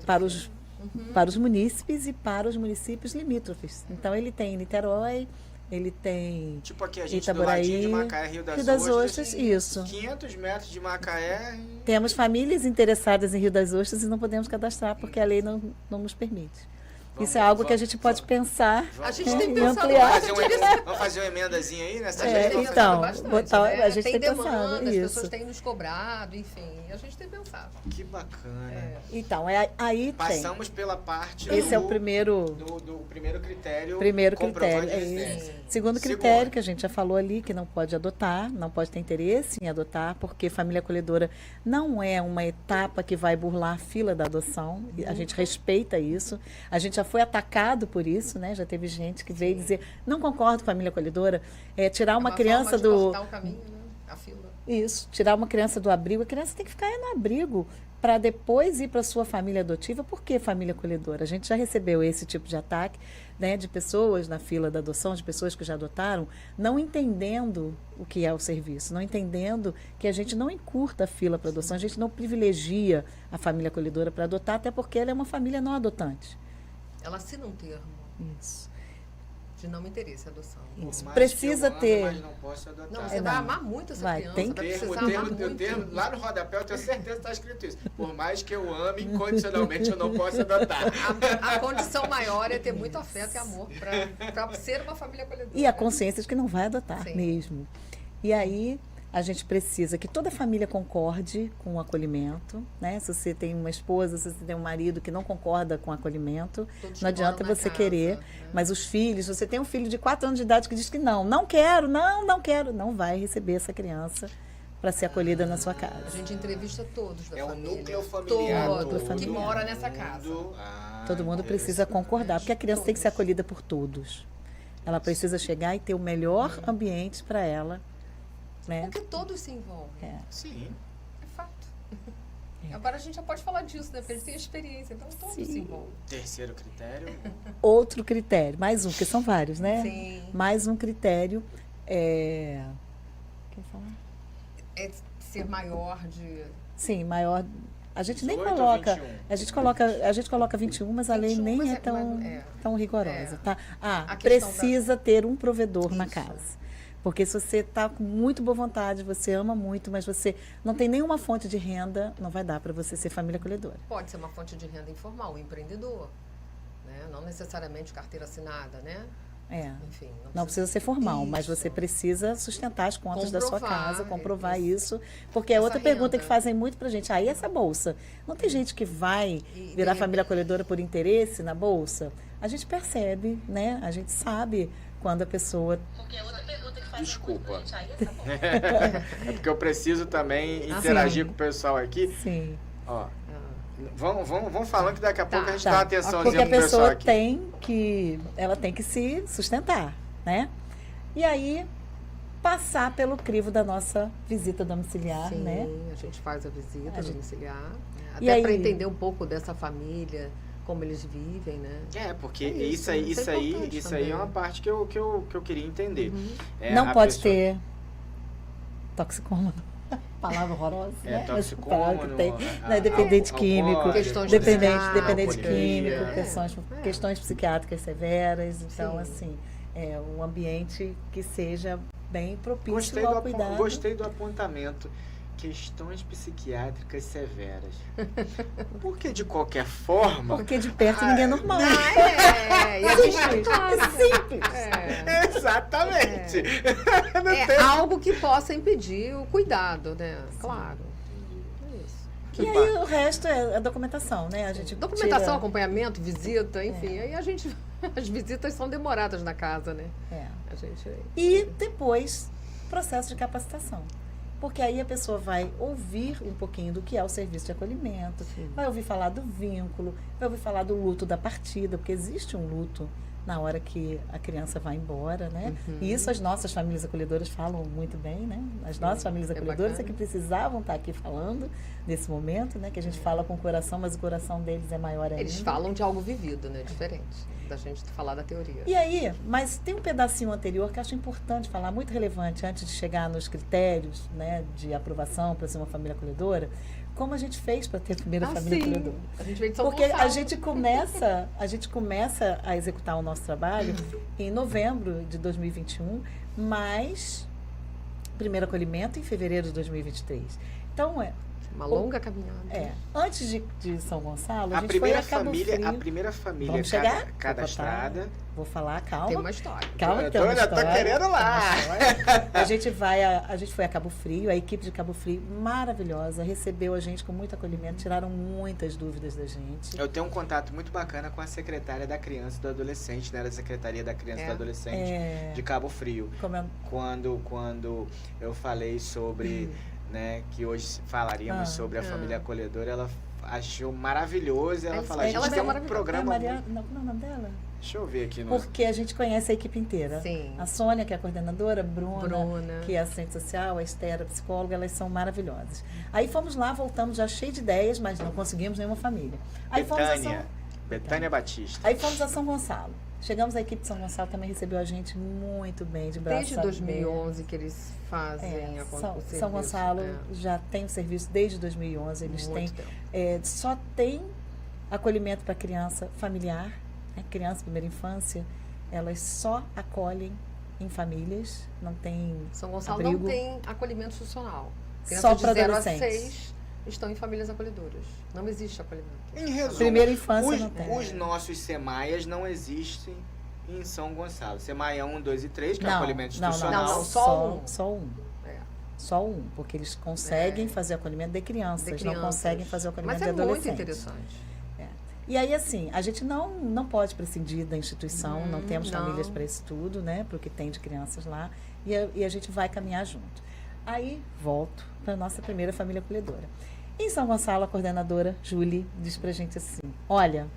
para os munícipes e para os municípios limítrofes. Então, ele tem em Niterói, ele tem Tipo aqui, a gente Itaboraí, do ladinho de Macaé, Rio Rio das Ostras. Ostras, isso. 500 metros de Macaé. Temos famílias interessadas em Rio das Ostras e não podemos cadastrar porque a lei não nos permite. Isso é algo que a gente pode pensar. A gente né, tem e pensado ampliar. Vamos fazer uma emendazinha aí nessa então, botar, a gente tem tem demanda, pensado as isso. pessoas têm nos cobrado, enfim, a gente tem pensado. Que bacana. Então, aí Passamos pela parte tem. Esse é o primeiro do primeiro critério. critério. É residência. isso. Segundo critério, que a gente já falou ali, que não pode adotar, não pode ter interesse em adotar, porque família acolhedora não é uma etapa que vai burlar a fila da adoção. A gente respeita isso. A gente já foi atacado por isso, né? Já teve gente que veio dizer, não concordo com família acolhedora, tirar uma criança forma de do... cortar o caminho, né? A fila. Isso, tirar uma criança do abrigo. A criança tem que ficar no abrigo para depois ir para sua família adotiva. Por que família acolhedora? A gente já recebeu esse tipo de ataque, né, de pessoas na fila da adoção, de pessoas que já adotaram, não entendendo o que é o serviço, não entendendo que a gente não encurta a fila para adoção, a gente não privilegia a família acolhedora para adotar, até porque ela é uma família não adotante. Ela assina um termo Isso. de não interesse à adoção. Isso. Mas Precisa que eu amo, ter. mas não posso adotar. Não, você Não. vai amar muito essa Vai, criança, tem vai O precisar amar muito. termo, lá no rodapé, eu tenho certeza que está escrito isso. Por mais que eu ame, incondicionalmente eu não posso adotar. A condição maior é ter muito afeto e amor para ser uma família acolhedora. E a consciência de que não vai adotar Sim. mesmo. E aí a gente precisa que toda família concorde com o acolhimento, né? Se você tem uma esposa, se você tem um marido que não concorda com o acolhimento, Todos não adianta moram na você casa, querer. né? Mas os filhos, se você tem um filho de 4 anos de idade que diz que não quero, não quero, não vai receber essa criança para ser acolhida na sua A casa. gente entrevista todos da É o família. núcleo familiar Todo todo que mundo. mora nessa casa. Todo mundo precisa concordar, porque a criança tem que ser acolhida por todos. Ela precisa chegar e ter o melhor ambiente para ela, né? Porque todos se envolvem. É. Sim. É fato. Agora a gente já pode falar disso, né? Porque eles têm experiência, então todos Sim. se envolvem. Terceiro critério. Outro critério, mais um, porque são vários, né? Sim. Mais um critério é... Quer falar? É ser maior de... Sim, maior. A gente nem 18 ou coloca. 21? A gente coloca 21, mas a lei 21, nem mas é tão rigorosa, é. tá? A questão Precisa ter um provedor na Isso. casa. Porque se você está com muito boa vontade, você ama muito, mas você não tem nenhuma fonte de renda, não vai dar para você ser família acolhedora. Pode ser uma fonte de renda informal, um empreendedor. Né? Não necessariamente carteira assinada, né? É. Enfim. Não precisa ser formal, mas Isso. você precisa sustentar as contas da sua Comprovar casa, comprovar isso. isso. Porque é Essa outra pergunta renda. que fazem muito pra gente. Aí essa bolsa, não tem gente que vai E, virar de família acolhedora por interesse na bolsa? A gente percebe, né? A gente sabe quando a pessoa... Desculpa. É porque eu preciso também interagir com o pessoal aqui. Sim. Ó, vamos falando que daqui a pouco a gente Tá. dá uma atençãozinha Porque a pro pessoal pessoa aqui. ela tem que se sustentar, né? E aí, passar pelo crivo da nossa visita domiciliar, Sim, né? a gente faz a visita A gente- domiciliar. Né? E Até aí? para entender um pouco dessa família, como eles vivem, né? É, porque É isso isso, isso é aí importante é também. uma parte que eu queria entender. É, Não a pode pessoa- ter toxicômano. Palavra horrosa, É, né? Mas toxicômano, palavra que tem, a- né? Dependente álcool, químico, Questões dependente psiquiátricas, químico, é. questões psiquiátricas severas. Então, Sim. assim, é um ambiente que seja bem propício Gostei ao cuidado. gostei do apontamento. Questões psiquiátricas severas. Porque, de qualquer forma, Porque de perto ninguém é normal. E a gente, claro, Simples. exatamente. Não é tem- algo que possa impedir o cuidado, né? Claro. É isso. E aí o resto é a documentação, né? A gente Documentação, tira- acompanhamento, visita, enfim. Aí a gente. As visitas são demoradas na casa, né? É. A gente. E depois, processo de capacitação. Porque aí a pessoa vai ouvir um pouquinho do que é o serviço de acolhimento, Sim. vai ouvir falar do vínculo, vai ouvir falar do luto da partida, porque existe um luto na hora que a criança vai embora, né? Uhum. E isso as nossas famílias acolhedoras falam muito bem, né? As nossas famílias é acolhedoras é bacana. que precisavam estar aqui falando nesse momento, né? Que a gente fala com o coração, mas o coração deles é maior ainda. Eles falam de algo vivido, né? Diferente da gente falar da teoria. E aí, mas tem um pedacinho anterior que eu acho importante falar, muito relevante, antes de chegar nos critérios, né, de aprovação para ser uma família acolhedora, como a gente fez para ter a primeira família acolhedora. A gente veio de São Porque a Gonçalo. gente começa a executar o nosso trabalho em novembro de 2021, mas primeiro acolhimento em fevereiro de 2023. Então, Uma longa caminhada. Antes de São Gonçalo, a gente primeira foi a Cabo Frio. A primeira família Vamos chegar? cadastrada. Vou falar, calma. Tem uma história. Calma, que tem uma história. Tô querendo lá. A gente foi a Cabo Frio, a equipe de Cabo Frio maravilhosa, recebeu a gente com muito acolhimento, tiraram muitas dúvidas da gente. Eu tenho um contato muito bacana com a secretária da criança e do adolescente, né? Da Secretaria da Criança e do Adolescente de Cabo Frio. Quando eu falei sobre, né, que hoje falaríamos sobre a família acolhedora, ela achou maravilhoso. Ela falou, a gente tem um programa... Qual é o nome dela? Deixa eu ver aqui. Porque a gente conhece a equipe inteira. Sim. A Sônia, que é a coordenadora, Bruna, que é assistente social, a Esther, a psicóloga, elas são maravilhosas. Aí fomos lá, voltamos já cheio de ideias, mas não conseguimos nenhuma família. Aí Betânia Batista. Aí fomos a São Gonçalo. Chegamos, a equipe de São Gonçalo também recebeu a gente muito bem, de braços abertos. Desde 2011 que eles fazem o serviço. São Gonçalo já tem o serviço desde 2011. Eles têm, só tem acolhimento para criança familiar. Criança, primeira infância, elas só acolhem em famílias, não tem São Gonçalo abrigo. não tem acolhimento institucional. Só para de 0 a adolescentes. 6 estão em famílias acolhedoras. Não existe acolhimento. Em resumo, primeira infância não tem. Os nossos SEMAIAs não existem em São Gonçalo. SEMAIA 1, 2 e 3, que é acolhimento institucional. Não, só um. Só um, porque eles conseguem fazer acolhimento de crianças, não conseguem fazer o acolhimento de adolescentes. Mas é muito interessante. E aí, assim, a gente não pode prescindir da instituição, não temos famílias para isso tudo, né? Para o que tem de crianças lá, e a gente vai caminhar junto. Aí, volto para a nossa primeira família acolhedora. Em São Gonçalo, a coordenadora, Julie, diz pra gente assim, olha,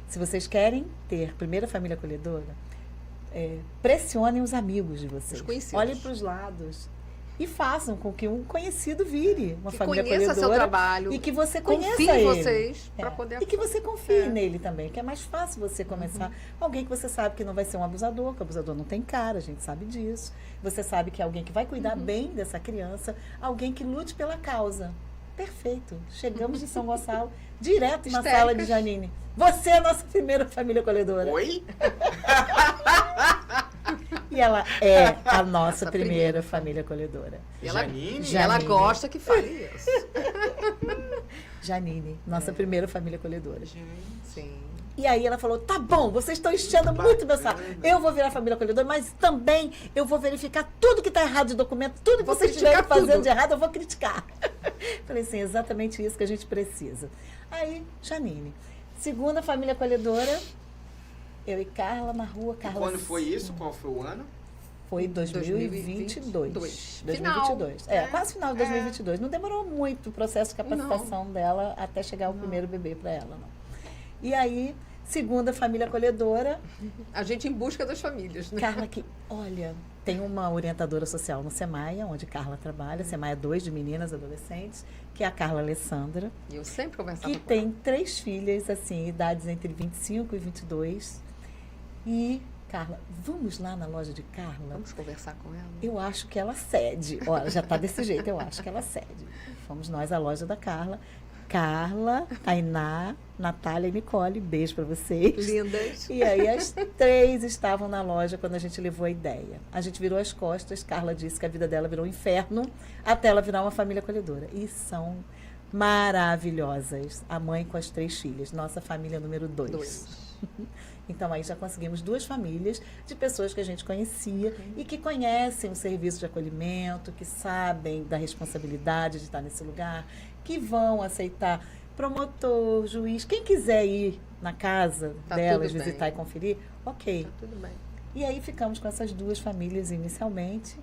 se vocês querem ter primeira família acolhedora, pressionem os amigos de vocês. Os conhecidos. Olhem para os lados. E façam com que um conhecido vire uma família acolhedora. Que conheça seu trabalho. E que você conheça confie ele. em vocês para poder... E que você confie nele também, que é mais fácil você começar. Alguém que você sabe que não vai ser um abusador, que o abusador não tem cara, a gente sabe disso. Você sabe que é alguém que vai cuidar bem dessa criança, alguém que lute pela causa. Perfeito. Chegamos de São Gonçalo, direto na sala de Janine. Você é a nossa primeira família acolhedora. Oi? E ela é a nossa primeira família acolhedora. Janine? Ela gosta que fale isso. Janine, nossa primeira família acolhedora. Sim. E aí ela falou, tá bom, vocês estão enchendo muito meu saco. Eu vou virar família acolhedora, mas também eu vou verificar tudo que está errado de documento, tudo que vocês estiverem fazendo de errado, eu vou criticar. Falei assim, exatamente isso que a gente precisa. Aí, Janine, segunda família acolhedora, eu e Carla na rua. Carla, quando foi isso? Qual foi o ano? Foi 2022. 2022. Quase final de 2022. Não demorou muito o processo de capacitação dela até chegar o primeiro bebê para ela, não. E aí, segunda família acolhedora. A gente em busca das famílias, né? Carla, que, olha, tem uma orientadora social no SEMAIA, onde Carla trabalha, SEMAIA 2 de meninas e adolescentes, que é a Carla Alessandra. E eu sempre conversava que com tem ela. 3 filhas, assim, idades entre 25 e 22. E, Carla, vamos lá na loja de Carla? Vamos conversar com ela? Eu acho que ela cede. Olha, já está desse jeito, eu acho que ela cede. Fomos nós à loja da Carla. Carla, Tainá, Natália e Nicole, beijo para vocês. Lindas. E aí as 3 estavam na loja quando a gente levou a ideia. A gente virou as costas, Carla disse que a vida dela virou um inferno, até ela virar uma família acolhedora. E são maravilhosas. A mãe com as 3 filhas, nossa família número 2. Então, aí já conseguimos 2 famílias de pessoas que a gente conhecia e que conhecem o serviço de acolhimento, que sabem da responsabilidade de estar nesse lugar, que vão aceitar promotor, juiz, quem quiser ir na casa delas, visitar e conferir, ok. Tá tudo bem. E aí ficamos com essas 2 famílias inicialmente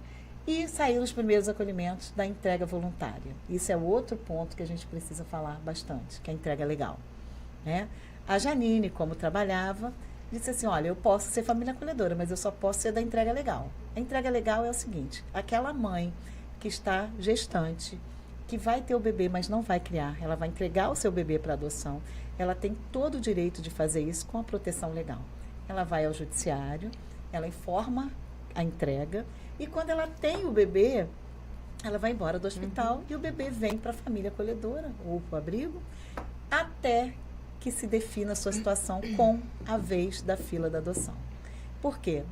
e saíram os primeiros acolhimentos da entrega voluntária. Isso é outro ponto que a gente precisa falar bastante, que é a entrega legal, né? A Janine, como trabalhava, disse assim, olha, eu posso ser família acolhedora, mas eu só posso ser da entrega legal. A entrega legal é o seguinte, aquela mãe que está gestante, que vai ter o bebê, mas não vai criar, ela vai entregar o seu bebê para adoção, ela tem todo o direito de fazer isso com a proteção legal. Ela vai ao judiciário, ela informa a entrega, e quando ela tem o bebê, ela vai embora do hospital e o bebê vem para a família acolhedora ou para o abrigo, até que se defina a sua situação com a vez da fila da adoção. Por quê?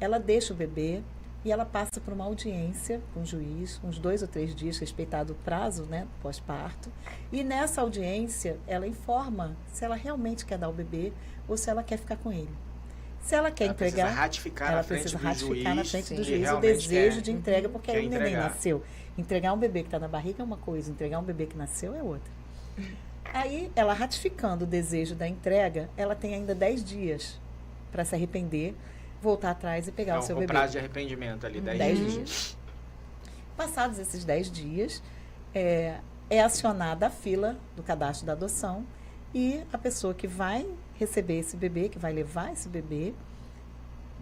Ela deixa o bebê, e ela passa por uma audiência com o juiz, uns 2 ou 3 dias, respeitado o prazo, né, pós-parto. E nessa audiência, ela informa se ela realmente quer dar o bebê ou se ela quer ficar com ele. Se ela quer entregar, ela precisa ratificar na frente do juiz o desejo de entrega, porque aí o neném entregar. nasceu. Entregar um bebê que está na barriga é uma coisa, entregar um bebê que nasceu é outra. Aí, ela ratificando o desejo da entrega, ela tem ainda 10 dias para se arrepender, voltar atrás e pegar o seu bebê. O prazo de arrependimento ali, 10 10 dias. dias. Passados esses 10 dias, é acionada a fila do cadastro da adoção e a pessoa que vai receber esse bebê, que vai levar esse bebê,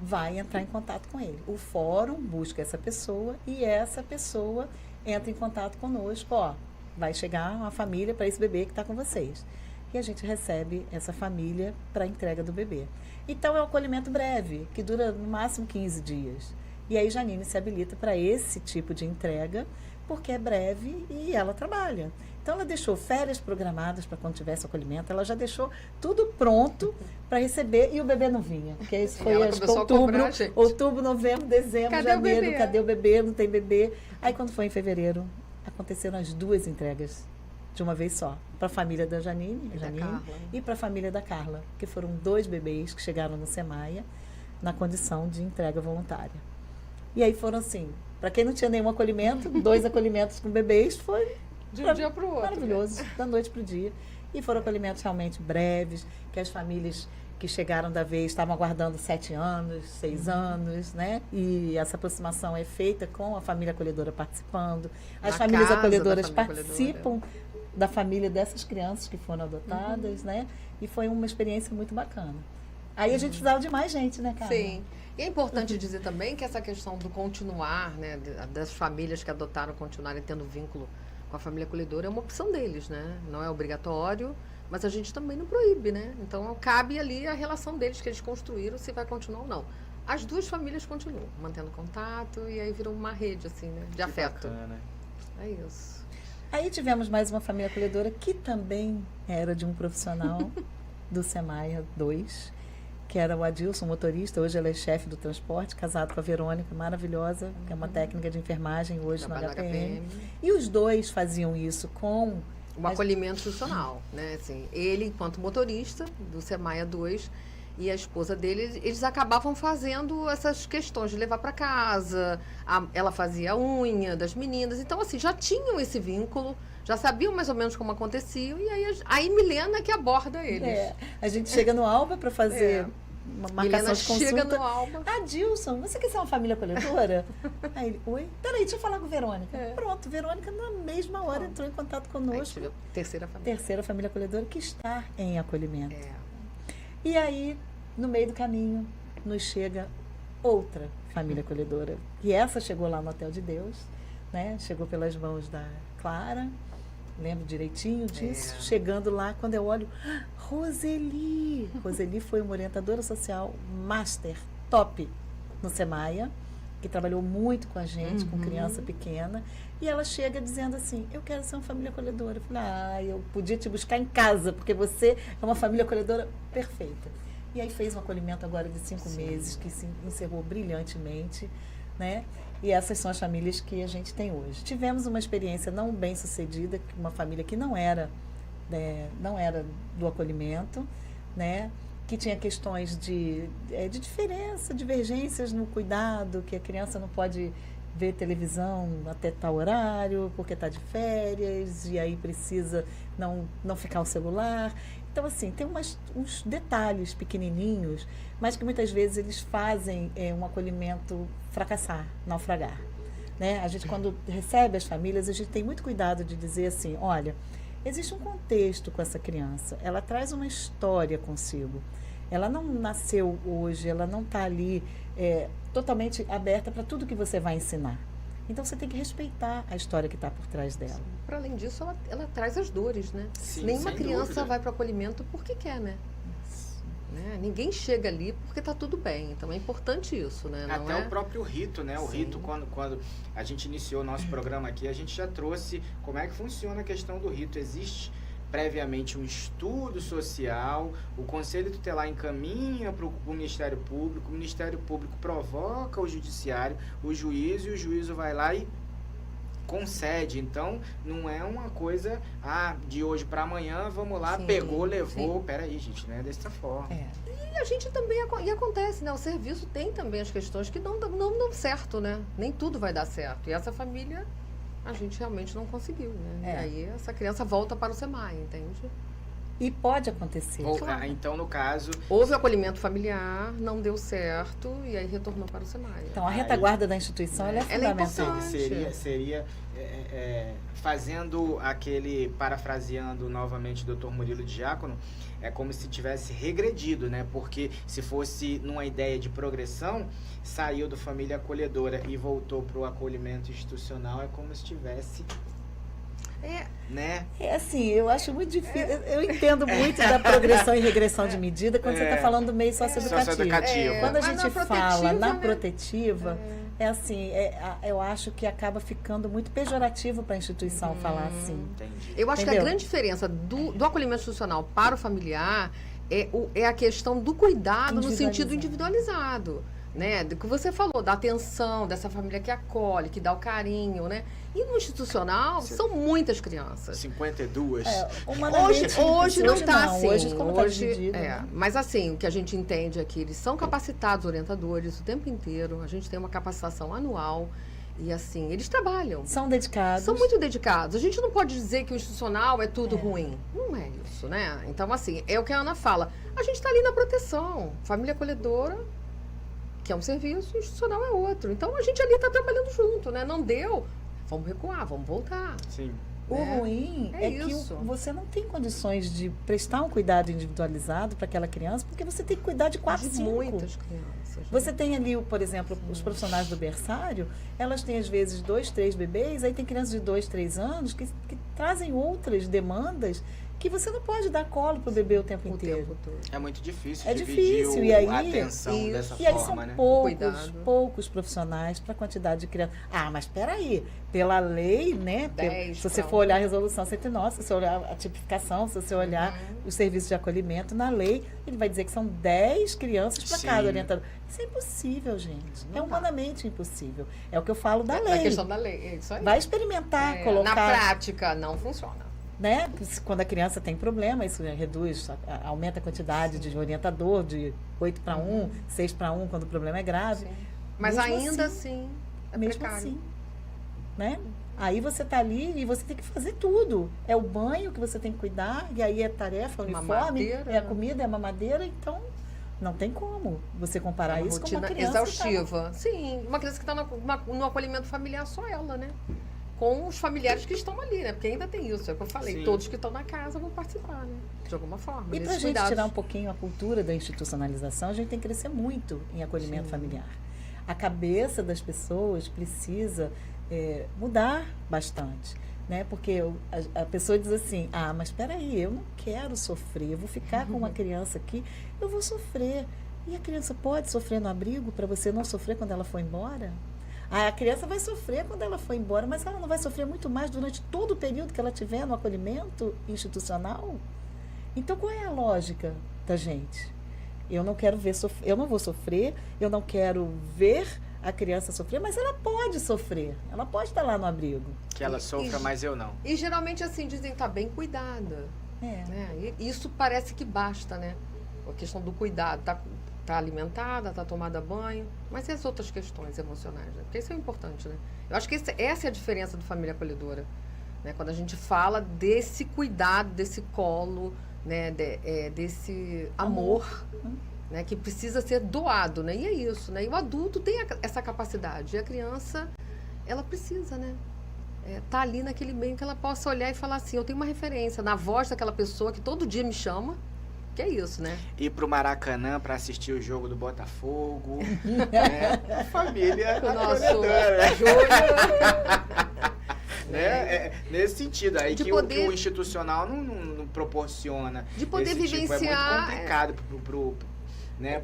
vai entrar em contato com ele. O fórum busca essa pessoa e essa pessoa entra em contato conosco. Ó, vai chegar uma família para esse bebê que está com vocês. E a gente recebe essa família para a entrega do bebê. Então, é um acolhimento breve, que dura no máximo 15 dias. E aí, Janine se habilita para esse tipo de entrega, porque é breve e ela trabalha. Então, ela deixou férias programadas para quando tivesse acolhimento, ela já deixou tudo pronto para receber e o bebê não vinha. Porque isso foi outubro, novembro, dezembro, Cadê janeiro, cadê o bebê? Não tem bebê. Aí, quando foi em fevereiro, aconteceram as 2 entregas de uma vez só, para a família da Janine e para a família da Carla, que foram 2 bebês que chegaram no Semaia na condição de entrega voluntária. E aí foram assim, para quem não tinha nenhum acolhimento, 2 acolhimentos com bebês, foi de um dia para o outro. Maravilhoso, da noite para o dia. E foram acolhimentos realmente breves, que as famílias que chegaram da vez estavam aguardando 7 anos, 6 anos, né? E essa aproximação é feita com a família acolhedora participando. As famílias acolhedoras participam da família dessas crianças que foram adotadas, né? E foi uma experiência muito bacana. Aí a gente precisava de mais gente, né, Carla? Sim. E é importante dizer também que essa questão do continuar, né, das famílias que adotaram continuarem tendo vínculo com a família acolhedora é uma opção deles, né? Não é obrigatório, mas a gente também não proíbe, né? Então, cabe ali a relação deles que eles construíram, se vai continuar ou não. As 2 famílias continuam, mantendo contato, e aí virou uma rede, assim, né, de afeto. Bacana. É isso. Aí tivemos mais uma família acolhedora que também era de um profissional do Semaia 2, que era o Adilson, motorista. Hoje ele é chefe do transporte, casado com a Verônica, maravilhosa, que é uma técnica de enfermagem hoje no HPM. E os 2 faziam isso com um acolhimento institucional, né? Assim, ele, enquanto motorista do Semaia 2, e a esposa dele, eles acabavam fazendo essas questões de levar para casa. Ela fazia a unha das meninas. Então, assim, já tinham esse vínculo, já sabiam mais ou menos como acontecia. E aí Milena que aborda eles. A gente chega no Alba para fazer uma marcação de consulta. Chega no Alba. Adilson, você quer ser uma família acolhedora? Aí ele, oi? Peraí, deixa eu falar com Verônica. Pronto, Verônica na mesma hora entrou em contato conosco. Terceira família acolhedora que está em acolhimento. E aí, no meio do caminho, nos chega outra família acolhedora. E essa chegou lá no Hotel de Deus, né? Chegou pelas mãos da Clara, lembro direitinho disso. Chegando lá, quando eu olho, Roseli! Roseli foi uma orientadora social master, top, no Semaia, que trabalhou muito com a gente, com criança pequena. E ela chega dizendo assim, eu quero ser uma família acolhedora. Eu falei, eu podia te buscar em casa, porque você é uma família acolhedora perfeita. E aí fez um acolhimento agora de 5 meses, que se encerrou brilhantemente, né? E essas são as famílias que a gente tem hoje. Tivemos uma experiência não bem sucedida, uma família que não era do acolhimento, né? Que tinha questões de diferença, divergências no cuidado, que a criança não pode ver televisão até tal horário, porque está de férias, e aí precisa não ficar o celular. Então, assim, tem uns detalhes pequenininhos, mas que muitas vezes eles fazem um acolhimento fracassar, naufragar. Né? A gente, quando recebe as famílias, a gente tem muito cuidado de dizer assim, olha, existe um contexto com essa criança, ela traz uma história consigo. Ela não nasceu hoje, ela não está ali totalmente aberta para tudo que você vai ensinar. Então, você tem que respeitar a história que está por trás dela. Para além disso, ela traz as dores, né? Sim, nenhuma criança vai para o acolhimento porque quer, né? Ninguém chega ali porque está tudo bem. Então, é importante isso, né? Não Até o próprio rito, né? O rito, quando a gente iniciou o nosso programa aqui, a gente já trouxe como é que funciona a questão do rito. Existe previamente um estudo social, o Conselho Tutelar encaminha para o Ministério Público, o Ministério Público provoca o Judiciário, o juízo, e o juízo vai lá e concede. Então, não é uma coisa, de hoje para amanhã, vamos lá, Sim, pegou, levou. sim. Peraí, gente, não é dessa forma. E a gente também, e acontece, né? O serviço tem também as questões que não dão certo, né? Nem tudo vai dar certo. E essa família, a gente realmente não conseguiu, né? E aí essa criança volta para o SEMAI, entende? E pode acontecer. Então, no caso... Houve acolhimento familiar, não deu certo, e aí retornou para o SEMAI. Então, a retaguarda da instituição ela é fundamental. importante. Seria fazendo parafraseando novamente o Dr. Murilo Diácono, é como se tivesse regredido, né? Porque se fosse numa ideia de progressão, saiu do família acolhedora e voltou para o acolhimento institucional, é como se tivesse... né? É assim, eu acho muito difícil. Eu entendo muito da progressão e regressão de medida quando você está falando do meio socioeducativo. Quando a gente fala na protetiva, eu acho que acaba ficando muito pejorativo para a instituição falar assim. Entendi. Eu acho que a grande diferença do acolhimento institucional para o familiar é a questão do cuidado no sentido individualizado. Né, do que você falou, da atenção dessa família que acolhe, que dá o carinho, né? E no institucional, são muitas crianças. 52. Hoje não está assim. Hoje, como tá dividido, né? Mas assim, o que a gente entende é que eles são capacitados, orientadores, o tempo inteiro. A gente tem uma capacitação anual. E assim, eles trabalham. São dedicados. São muito dedicados. A gente não pode dizer que o institucional é tudo ruim. Não é isso, né? Então, assim, é o que a Ana fala. A gente está ali na proteção. Família acolhedora, que é um serviço, institucional é outro. Então, a gente ali está trabalhando junto, né? Não deu, vamos recuar, vamos voltar. Sim. O ruim é que você não tem condições de prestar um cuidado individualizado para aquela criança, porque você tem que cuidar de 4, 5. Muitas crianças. Você tem ali, por exemplo, os profissionais do berçário, elas têm às vezes 2, 3 bebês, aí tem crianças de 2, 3 anos que trazem outras demandas que você não pode dar colo pro bebê o tempo inteiro. É muito difícil difícil. E aí, a atenção dessa e aí forma, são né? poucos profissionais para a quantidade de crianças. Mas espera aí, pela lei, né? Se você for olhar a resolução 109, se você olhar a tipificação, se você olhar os serviços de acolhimento na lei, ele vai dizer que são 10 crianças para cada orientador. Isso é impossível, gente. É humanamente impossível. É o que eu falo da lei. É a questão da lei, é isso aí. Vai experimentar, colocar... Na prática, não funciona. Né? Quando a criança tem problema, isso reduz, aumenta a quantidade de orientador, de 8 para 1, 6 para 1, quando o problema é grave. Mas mesmo ainda assim, é mesmo precário. Assim, né? Aí você está ali e você tem que fazer tudo. É o banho que você tem que cuidar, e aí é tarefa, uniforme, é a comida, é a mamadeira, então não tem como você comparar isso com uma criança exaustiva. Sim, uma criança que está no acolhimento familiar, só ela, né? Com os familiares que estão ali, né? Porque ainda tem isso, é o que eu falei. Sim. Todos que estão na casa vão participar, né? De alguma forma. E para a gente tirar um pouquinho a cultura da institucionalização, a gente tem que crescer muito em acolhimento familiar. A cabeça das pessoas precisa mudar bastante, né? Porque a pessoa diz assim, mas espera aí, eu não quero sofrer, eu vou ficar com uma criança aqui, eu vou sofrer. E a criança pode sofrer no abrigo para você não sofrer quando ela for embora? A criança vai sofrer quando ela for embora, mas ela não vai sofrer muito mais durante todo o período que ela tiver no acolhimento institucional? Então, qual é a lógica da gente? Eu não quero ver eu não vou sofrer, eu não quero ver a criança sofrer, mas ela pode sofrer, ela pode estar lá no abrigo. Que ela sofra, mas eu não. E geralmente assim, dizem, tá bem cuidada. Né? E isso parece que basta, né? A questão do cuidado, tá alimentada, tá tomada banho, mas e as outras questões emocionais, né? Porque isso é importante, né? Eu acho que essa é a diferença do família acolhedora, né? Quando a gente fala desse cuidado, desse colo, né? Desse amor, né? Que precisa ser doado, né? E é isso, né? E o adulto tem essa capacidade, e a criança, ela precisa, né? Tá ali naquele meio que ela possa olhar e falar assim, eu tenho uma referência na voz daquela pessoa que todo dia me chama. Que é isso, né? Ir pro Maracanã para assistir o jogo do Botafogo. Né? A família o nosso Júlio. Né? Nesse sentido. Aí que o institucional não proporciona. De poder vivenciar. Tipo, é muito complicado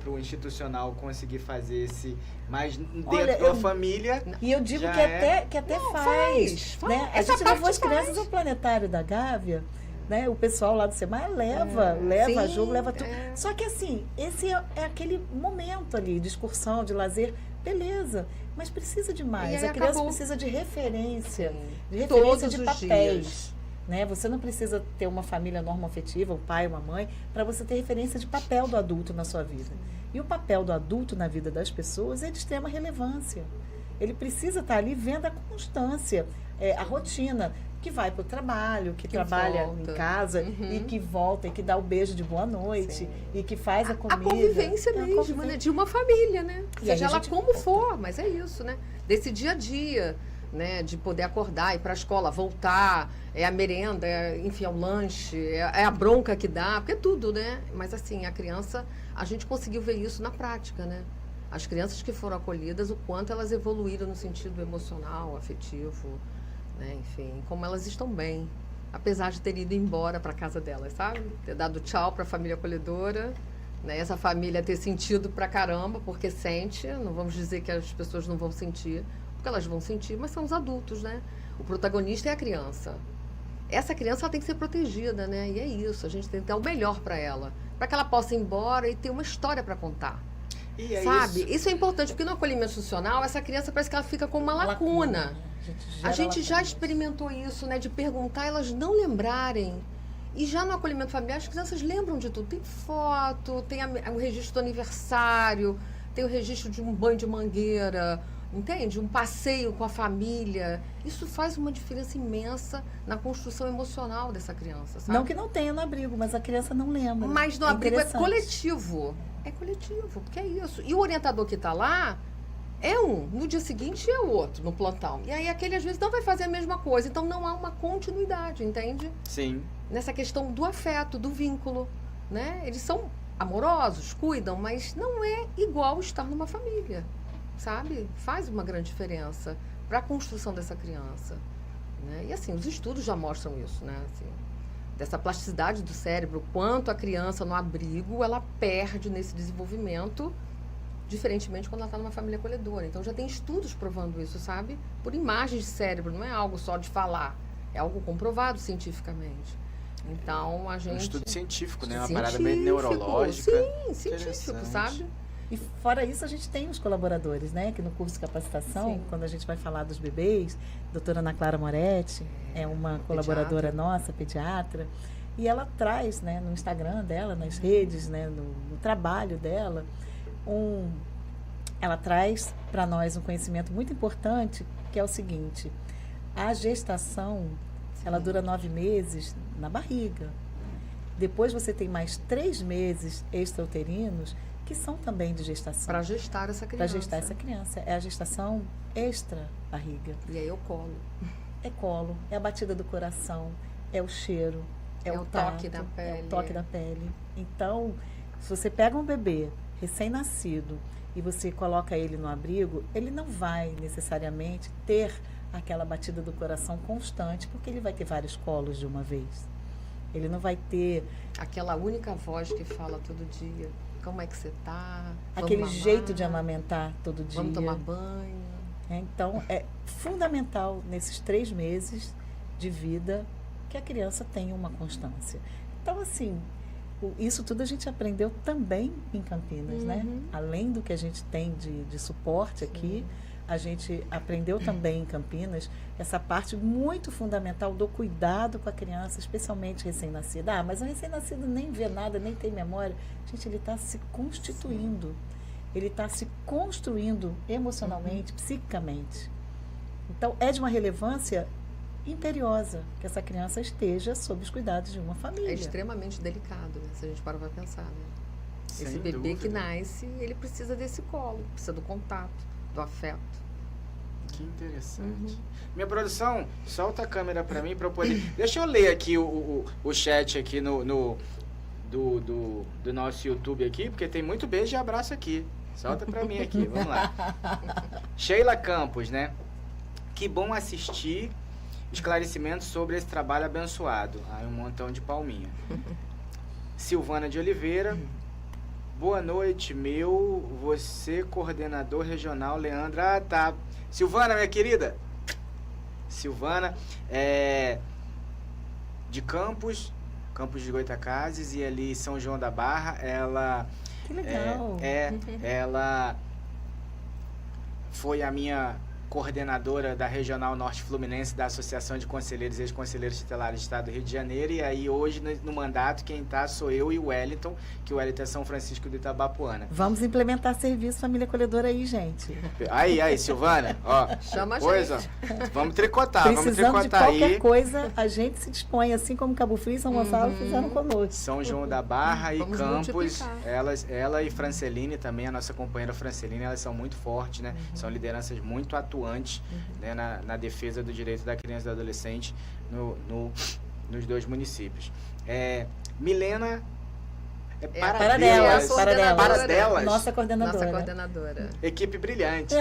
pro institucional conseguir fazer esse... Mas dentro da família... E eu digo que até faz. Né? A gente levou as crianças ao planetário da Gávea. né? O pessoal lá do SEMAI leva sim, jogo, leva tudo. Só que assim, esse é aquele momento ali de excursão, de lazer, beleza, mas precisa de mais. A criança precisa de referência, Todos de os papéis. dias. Né? Você não precisa ter uma família normoafetiva, um pai, uma mãe, para você ter referência de papel do adulto na sua vida. E o papel do adulto na vida das pessoas é de extrema relevância. Ele precisa estar ali vendo a constância, a rotina, que vai para o trabalho, que trabalha volta. Em casa e que volta e que dá o beijo de boa noite e que faz a comida. A convivência mesmo, né? De uma família, né? Seja ela como for, mas é isso, né? Desse dia a dia, né? De poder acordar, ir para a escola, voltar, é a merenda, enfim, é o lanche, é a bronca que dá, porque é tudo, né? Mas assim, a criança, a gente conseguiu ver isso na prática, né? As crianças que foram acolhidas, o quanto elas evoluíram no sentido emocional, afetivo, né? Enfim, como elas estão bem, apesar de ter ido embora para casa delas, sabe? Ter dado tchau para a família acolhedora, né? Essa família ter sentido pra caramba, porque sente, não vamos dizer que as pessoas não vão sentir, porque elas vão sentir, mas são os adultos, né? O protagonista é a criança. Essa criança ela tem que ser protegida, né? E é isso, a gente tem que dar o melhor para ela, para que ela possa ir embora e ter uma história para contar. E é sabe? Isso é importante, porque no acolhimento institucional, essa criança parece que ela fica com uma lacuna. A gente já experimentou isso, né? De perguntar, elas não lembrarem. E já no acolhimento familiar, as crianças lembram de tudo. Tem foto, tem o registro do aniversário, tem o registro de um banho de mangueira, entende? Um passeio com a família. Isso faz uma diferença imensa na construção emocional dessa criança, sabe? Não que não tenha no abrigo, mas a criança não lembra. Mas no abrigo é coletivo. É coletivo, porque é isso. E o orientador que está lá é um, no dia seguinte é o outro, no plantão. E aí aquele às vezes não vai fazer a mesma coisa. Então não há uma continuidade, entende? Sim. Nessa questão do afeto, do vínculo, né? Eles são amorosos, cuidam, mas não é igual estar numa família, sabe? Faz uma grande diferença para a construção dessa criança, né? E assim, os estudos já mostram isso, né? Assim, dessa plasticidade do cérebro, quanto a criança no abrigo, ela perde nesse desenvolvimento, diferentemente quando ela está numa família acolhedora. Então já tem estudos provando isso, sabe? Por imagens de cérebro, não é algo só de falar, é algo comprovado cientificamente. Então a gente... Um estudo científico, né? Uma parada meio neurológica. Sim, científico, sabe? E fora isso, a gente tem os colaboradores, né? Que no curso de capacitação, quando a gente vai falar dos bebês, a doutora Ana Clara Moretti é uma colaboradora nossa, pediatra, e ela traz, né, no Instagram dela, nas redes, né, no trabalho dela, ela traz para nós um conhecimento muito importante, que é o seguinte: a gestação, ela dura 9 meses na barriga. Depois você tem mais 3 meses extrauterinos, que são também de gestação. Para gestar essa criança. Para gestar essa criança. É a gestação extra-barriga. E aí é o colo. É colo, é a batida do coração, é o cheiro, é o tato, toque da pele. É o toque da pele. Então, se você pega um bebê recém-nascido e você coloca ele no abrigo, ele não vai necessariamente ter aquela batida do coração constante, porque ele vai ter vários colos de uma vez. Ele não vai ter... aquela única voz que fala todo dia. Como é que você tá? Aquele jeito de amamentar todo dia. Vamos tomar banho. Então, é fundamental nesses 3 meses de vida que a criança tenha uma constância. Então, assim, isso tudo a gente aprendeu também em Campinas, né? Além do que a gente tem de suporte aqui, a gente aprendeu também em Campinas essa parte muito fundamental do cuidado com a criança, especialmente recém-nascida. Mas o recém-nascido nem vê nada, nem tem memória. Gente, ele está se constituindo. Ele está se construindo emocionalmente, psiquicamente. Então, é de uma relevância imperiosa que essa criança esteja sob os cuidados de uma família. É extremamente delicado, né? Se a gente para pensar, né? Sem esse bebê dúvida. que nasce, ele precisa desse colo, precisa do contato, do afeto. Que interessante. Minha produção, solta a câmera para mim para eu poder... Deixa eu ler aqui o chat aqui do nosso YouTube aqui, porque tem muito beijo e abraço aqui. Solta para mim aqui, vamos lá. Sheila Campos, né? Que bom assistir esclarecimentos sobre esse trabalho abençoado. Aí um montão de palminha. Silvana de Oliveira. Boa noite, você coordenador regional, Leandra. Ah, tá. Silvana, minha querida. Silvana, de Campos Campos de Goytacazes e ali São João da Barra. Ela Que legal. ela foi a minha coordenadora da Regional Norte Fluminense da Associação de Conselheiros e Ex-Conselheiros Tutelares do Estado do Rio de Janeiro, e aí hoje no mandato quem tá sou eu e o Wellington, que o Wellington é São Francisco do Itabapuana. Vamos implementar serviço família acolhedora aí, gente. Aí, Silvana, ó. Chama depois, a gente. ó, vamos tricotar Precisando de aí. qualquer coisa, a gente se dispõe, assim como Cabo Frio e São Gonçalo fizeram conosco. São João da Barra e Vamos Campos, multiplicar. ela e Franceline também, a nossa companheira Franceline, elas são muito fortes, né? São lideranças muito atuantes, né, na defesa do direito da criança e do adolescente nos dois municípios. Milena Paradelas. Nossa Nossa coordenadora. coordenadora. Equipe brilhante.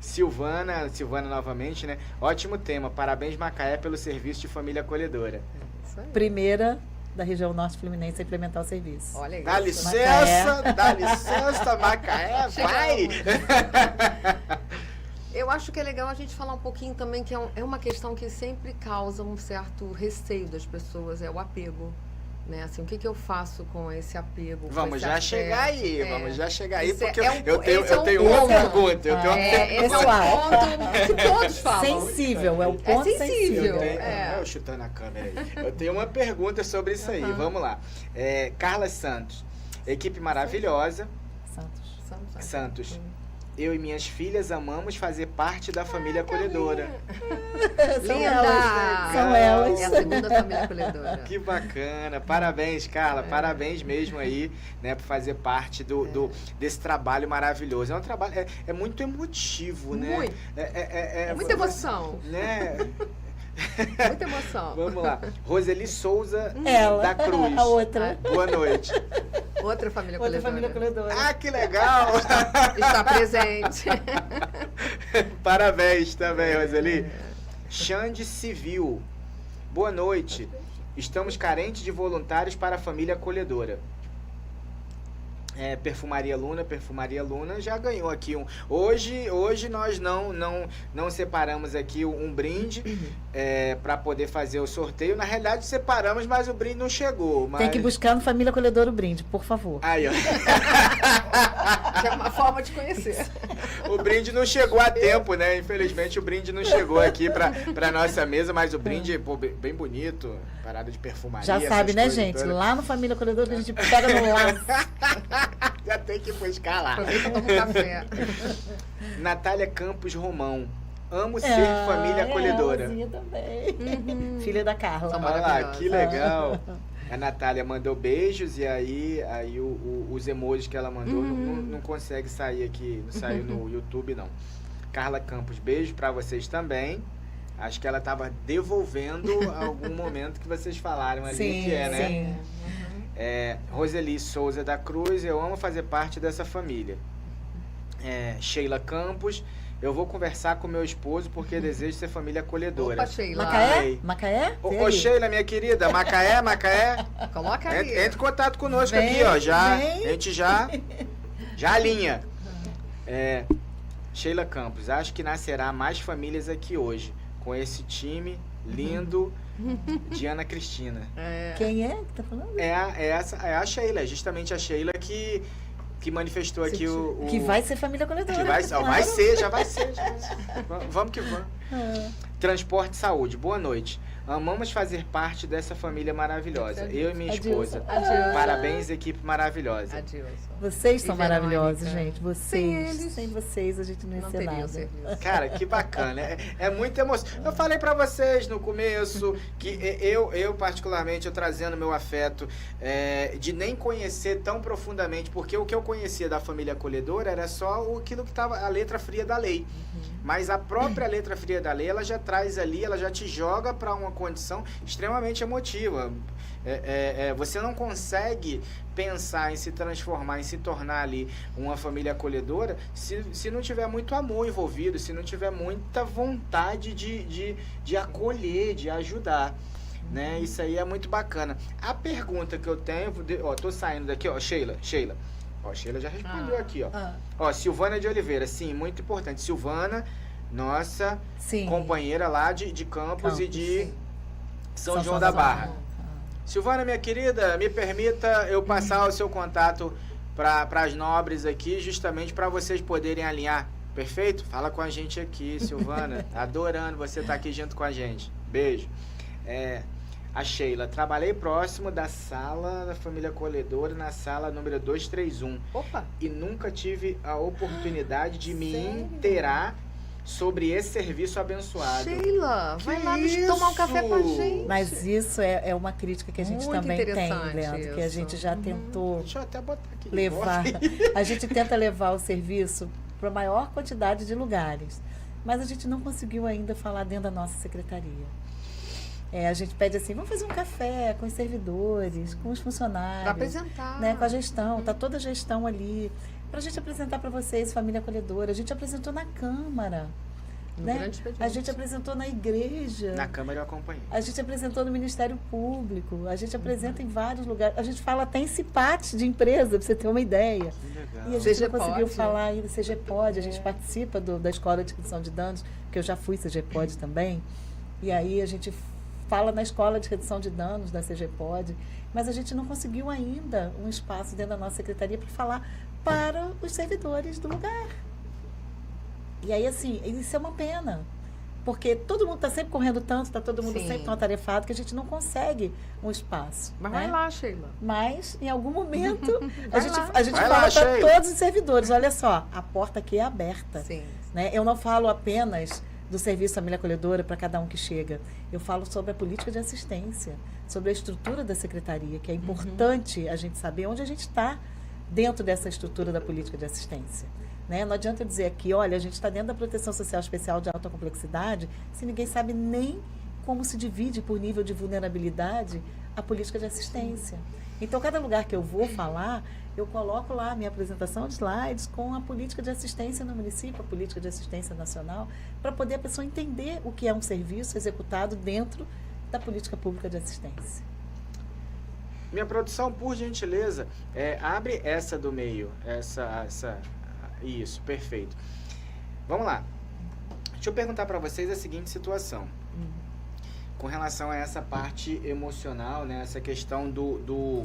Silvana novamente, né? Ótimo tema. Parabéns, Macaé, pelo serviço de família acolhedora. Isso aí. Primeira da região norte fluminense a implementar o serviço. Olha Dá isso. licença, Macaé, vai! Eu acho que é legal a gente falar um pouquinho também que é uma questão que sempre causa um certo receio das pessoas, é o apego. Né? Assim, o que eu faço com esse apego? Vamos já chegar aí, porque é eu tenho uma pergunta. Esse é um ponto que todos falam. Sensível, é o ponto sensível. Eu chutando a câmera aí. Eu tenho uma pergunta sobre isso aí, vamos lá. Carla Santos, equipe maravilhosa. Santos. Eu e minhas filhas amamos fazer parte da família acolhedora. Linda! São elas. É a segunda família acolhedora. Que bacana. Parabéns, Carla. Parabéns mesmo aí, né, por fazer parte desse trabalho maravilhoso. É um trabalho, é muito emotivo, né? Muito. Muita emoção. Né? Muita emoção. Vamos lá. Roseli Souza Ela, da Cruz. a outra. Boa noite. Outra família Outra acolhedora. família acolhedora. Ah, que legal! Está presente. Parabéns também, Roseli. Xande Civil. Boa noite. Estamos carentes de voluntários para a família acolhedora. Perfumaria Luna já ganhou aqui um. Hoje nós não separamos aqui um brinde para poder fazer o sorteio. Na realidade separamos, mas o brinde não chegou. Mas... Tem que buscar no Família Acolhedora o brinde, por favor. Aí, ó. É uma forma de conhecer. O brinde não chegou a tempo, né? Infelizmente o brinde não chegou aqui para nossa mesa, mas o brinde, pô, bem bonito. Parada de perfumaria. Já sabe, né, gente? Todas. Lá no Família Acolhedora a gente pega no laço. Já tem que buscar lá. Aproveita e toma um café. Natália Campos Romão. Amo ser família acolhedora. Também. Filha da Carla. São Olha lá, maravilhosa. que legal. A Natália mandou beijos e aí os emojis que ela mandou não consegue sair aqui, não saiu no YouTube não. Carla Campos, beijo pra vocês também. Acho que ela estava devolvendo algum momento que vocês falaram ali, Sim, que é, né? sim. Roseli Souza da Cruz, eu amo fazer parte dessa família. Sheila Campos, eu vou conversar com meu esposo porque desejo ser família acolhedora. Opa, Sheila. Macaé? Macaé? Ô Sheila, minha querida, Macaé? Coloca aí. Entre em contato conosco Vem, aqui, ó. A vem. gente já alinha. Sheila Campos, acho que nascerá mais famílias aqui hoje, com esse time lindo de Ana Cristina. Quem é que tá falando? É a Sheila, justamente a Sheila que manifestou aqui o... Que vai ser família acolhedora. já vai ser. Vamos que vamos. Transporte e Saúde, boa noite. Amamos fazer parte dessa família maravilhosa. Eu e minha esposa. Adilson. Parabéns, equipe maravilhosa. Adilson. Vocês são E Verônica? maravilhosos, gente. Vocês. Sem eles, Sem vocês a gente não ia Não ser teria o nada. serviço. Cara, que bacana. É muita emoção. Eu falei pra vocês no começo que eu particularmente, eu trazendo meu afeto de nem conhecer tão profundamente, porque o que eu conhecia da família acolhedora era só aquilo que estava a letra fria da lei. Mas a própria letra fria da lei, ela já traz ali, ela já te joga para uma condição extremamente emotiva. Você não consegue pensar em se transformar, em se tornar ali uma família acolhedora se não tiver muito amor envolvido, se não tiver muita vontade de acolher, de ajudar. Né? Isso aí é muito bacana. A pergunta que eu tenho, tô saindo daqui, Sheila. Ó, Sheila já respondeu aqui, ó. Ó, Silvana de Oliveira, sim, muito importante. Silvana, nossa Sim. companheira lá de Campos e de sim. São João da Barra. Silvana, minha querida, me permita eu passar o seu contato para as nobres aqui, justamente para vocês poderem alinhar. Perfeito? Fala com a gente aqui, Silvana. Adorando você estar aqui junto com a gente. Beijo. A Sheila, trabalhei próximo da sala da família acolhedora, na sala número 231. Opa! E nunca tive a oportunidade de me sério? inteirar sobre esse serviço abençoado. Sheila, vai lá isso? tomar um café com a gente. Mas isso é uma crítica que a gente Muito também tem, interessante Leandro, que a isso. gente já tentou Deixa eu até botar aqui. levar. A gente tenta levar o serviço para a maior quantidade de lugares, mas a gente não conseguiu ainda falar dentro da nossa secretaria. A gente pede assim, vamos fazer um café com os servidores, com os funcionários. Para apresentar. Né, com a gestão, tá toda a gestão ali. Para a gente apresentar para vocês, família acolhedora. A gente apresentou na Câmara. No Né? grande expediente. A gente apresentou na igreja. Na Câmara eu acompanhei. A gente apresentou no Ministério Público. A gente apresenta em vários lugares. A gente fala até em CIPAT de empresa, para você ter uma ideia. Que legal. E a gente CG não conseguiu Pode. falar ainda. CGPOD, a gente participa da Escola de Redução de Danos, que eu já fui CGPOD também. E aí a gente fala na Escola de Redução de Danos da CGPOD, mas a gente não conseguiu ainda um espaço dentro da nossa secretaria para falar para os servidores do lugar. E aí, assim, isso é uma pena, porque todo mundo está sempre correndo tanto, está todo mundo Sim. sempre tão atarefado, que a gente não consegue um espaço. Mas né? vai lá, Sheila. Mas, em algum momento, Vai a gente Vai fala lá, para Sheila. todos os servidores, olha só, a porta aqui é aberta. Sim. Né? Eu não falo apenas do serviço Família Acolhedora para cada um que chega. Eu falo sobre a política de assistência, sobre a estrutura da secretaria, que é importante a gente saber onde a gente está dentro dessa estrutura da política de assistência. Né? Não adianta eu dizer aqui, olha, a gente está dentro da proteção social especial de alta complexidade, se ninguém sabe nem como se divide por nível de vulnerabilidade a política de assistência. Então, cada lugar que eu vou falar, eu coloco lá a minha apresentação de slides com a política de assistência no município, a política de assistência nacional, para poder a pessoa entender o que é um serviço executado dentro da política pública de assistência. Minha produção, por gentileza, abre essa do meio. Isso, perfeito. Vamos lá. Deixa eu perguntar para vocês a seguinte situação. Com relação a essa parte emocional, né? Essa questão do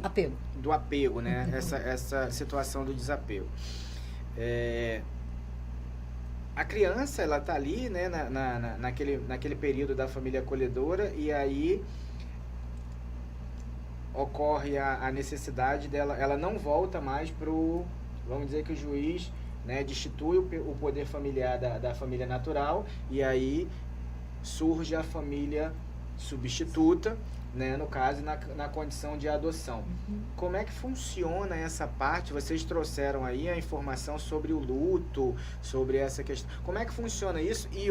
apego, né? Essa situação do desapego. A criança, ela tá ali, né? Naquele período da família acolhedora, e aí ocorre a necessidade dela, ela não volta mais pro, vamos dizer que o juiz, né, destitui o poder familiar da família natural, e aí surge a família substituta, né, no caso, na condição de adoção. Como é que funciona essa parte? Vocês trouxeram aí a informação sobre o luto, sobre essa questão. Como é que funciona isso? E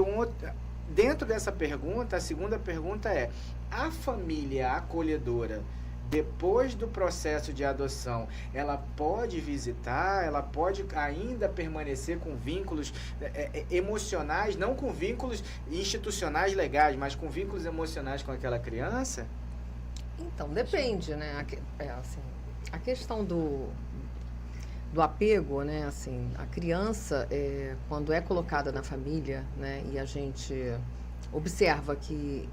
dentro dessa pergunta, a segunda pergunta é: a família acolhedora, depois do processo de adoção, ela pode visitar, ela pode ainda permanecer com vínculos emocionais, não com vínculos institucionais legais, mas com vínculos emocionais com aquela criança? Então, depende, né? A questão do apego, né? Assim, a criança, quando é colocada na família, né? E a gente observa que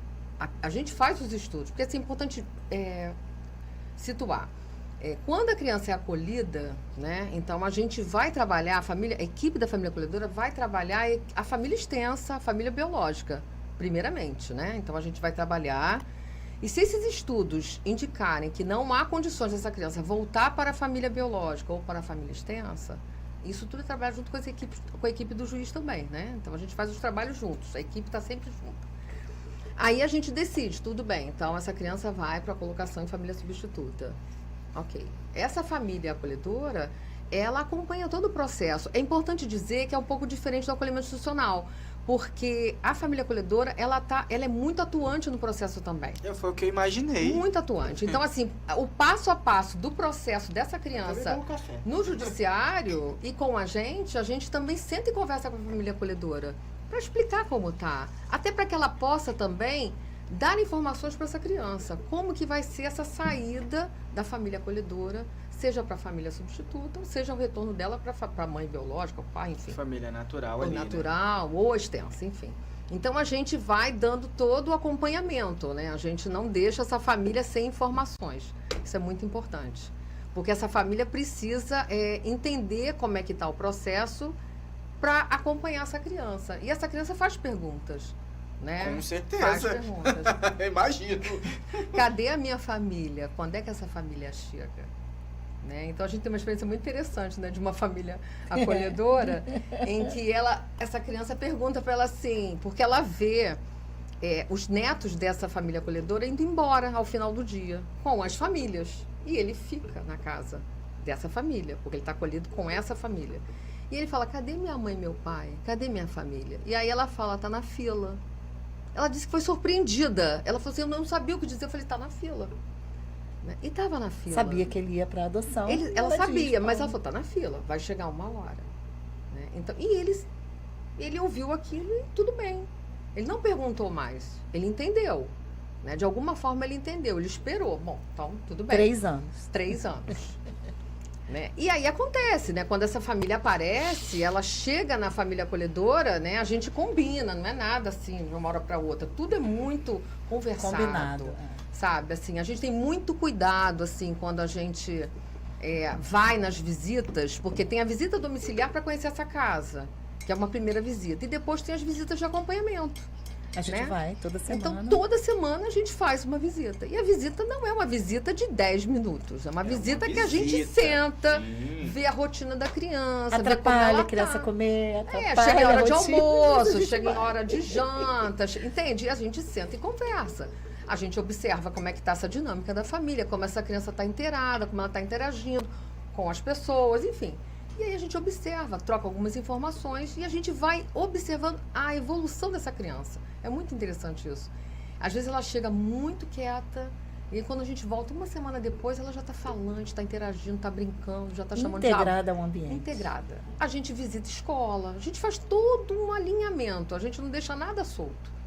a gente faz os estudos, porque assim, é importante situar. Quando a criança é acolhida, né? Então a gente vai trabalhar, a equipe da família acolhedora vai trabalhar a família extensa, a família biológica, primeiramente, né? Então a gente vai trabalhar. E se esses estudos indicarem que não há condições dessa criança voltar para a família biológica ou para a família extensa, isso tudo é trabalhado junto com a equipe do juiz também, né? Então a gente faz os trabalhos juntos, a equipe está sempre junto. Aí a gente decide, tudo bem, então essa criança vai para a colocação em família substituta. Ok. Essa família acolhedora, ela acompanha todo o processo. É importante dizer que é um pouco diferente do acolhimento institucional, porque a família acolhedora, ela é muito atuante no processo também. Foi o que eu imaginei. Muito atuante. Então, assim, o passo a passo do processo dessa criança no judiciário e com a gente também senta e conversa com a família acolhedora para explicar como tá. Até para que ela possa também dar informações para essa criança. Como que vai ser essa saída da família acolhedora, seja para a família substituta, ou seja o retorno dela para a mãe biológica, o pai, enfim. Família natural Ou ali, natural, ou extensa, enfim. Então, a gente vai dando todo o acompanhamento, né? A gente não deixa essa família sem informações. Isso é muito importante. Porque essa família precisa entender como é que está o processo para acompanhar essa criança. E essa criança faz perguntas, né? Com certeza. Faz perguntas. Imagino. Cadê a minha família? Quando é que essa família chega? Né? Então, a gente tem uma experiência muito interessante, né, de uma família acolhedora, em que essa criança pergunta para ela assim, porque ela vê os netos dessa família acolhedora indo embora ao final do dia, com as famílias. E ele fica na casa dessa família, porque ele está acolhido com essa família. E ele fala, cadê minha mãe e meu pai? Cadê minha família? E aí ela fala, tá na fila. Ela disse que foi surpreendida. Ela falou assim, eu não sabia o que dizer. Eu falei, tá na fila. E estava na fila. Sabia que ele ia para adoção. Ela sabia, mas ela falou, tá na fila, vai chegar uma hora. Né? Então, e ele ouviu aquilo e tudo bem. Ele não perguntou mais, ele entendeu. Né? De alguma forma ele entendeu, ele esperou. Bom, então tudo bem. 3 anos. 3 anos. Né? E aí acontece, né? Quando essa família aparece, ela chega na família acolhedora, né? A gente combina, não é nada assim de uma hora para outra. Tudo é muito conversado. Combinado. Sabe, assim, a gente tem muito cuidado, assim, quando a gente vai nas visitas, porque tem a visita domiciliar para conhecer essa casa, que é uma primeira visita, e depois tem as visitas de acompanhamento. A gente vai toda semana. Então, toda semana a gente faz uma visita. E a visita não é uma visita de 10 minutos, é uma visita que a gente senta, vê a rotina da criança, atrapalha a criança comer, atrapalha chega em hora de rotina. almoço, chega em hora de janta, entende? E a gente senta e conversa. A gente observa como é que está essa dinâmica da família, como essa criança está inteirada, como ela está interagindo com as pessoas, enfim. E aí a gente observa, troca algumas informações e a gente vai observando a evolução dessa criança. É muito interessante isso. Às vezes ela chega muito quieta e aí quando a gente volta uma semana depois, ela já está falando, está interagindo, está brincando, já está chamando integrada ao ambiente. Integrada. A gente visita escola, a gente faz todo um alinhamento, a gente não deixa nada solto.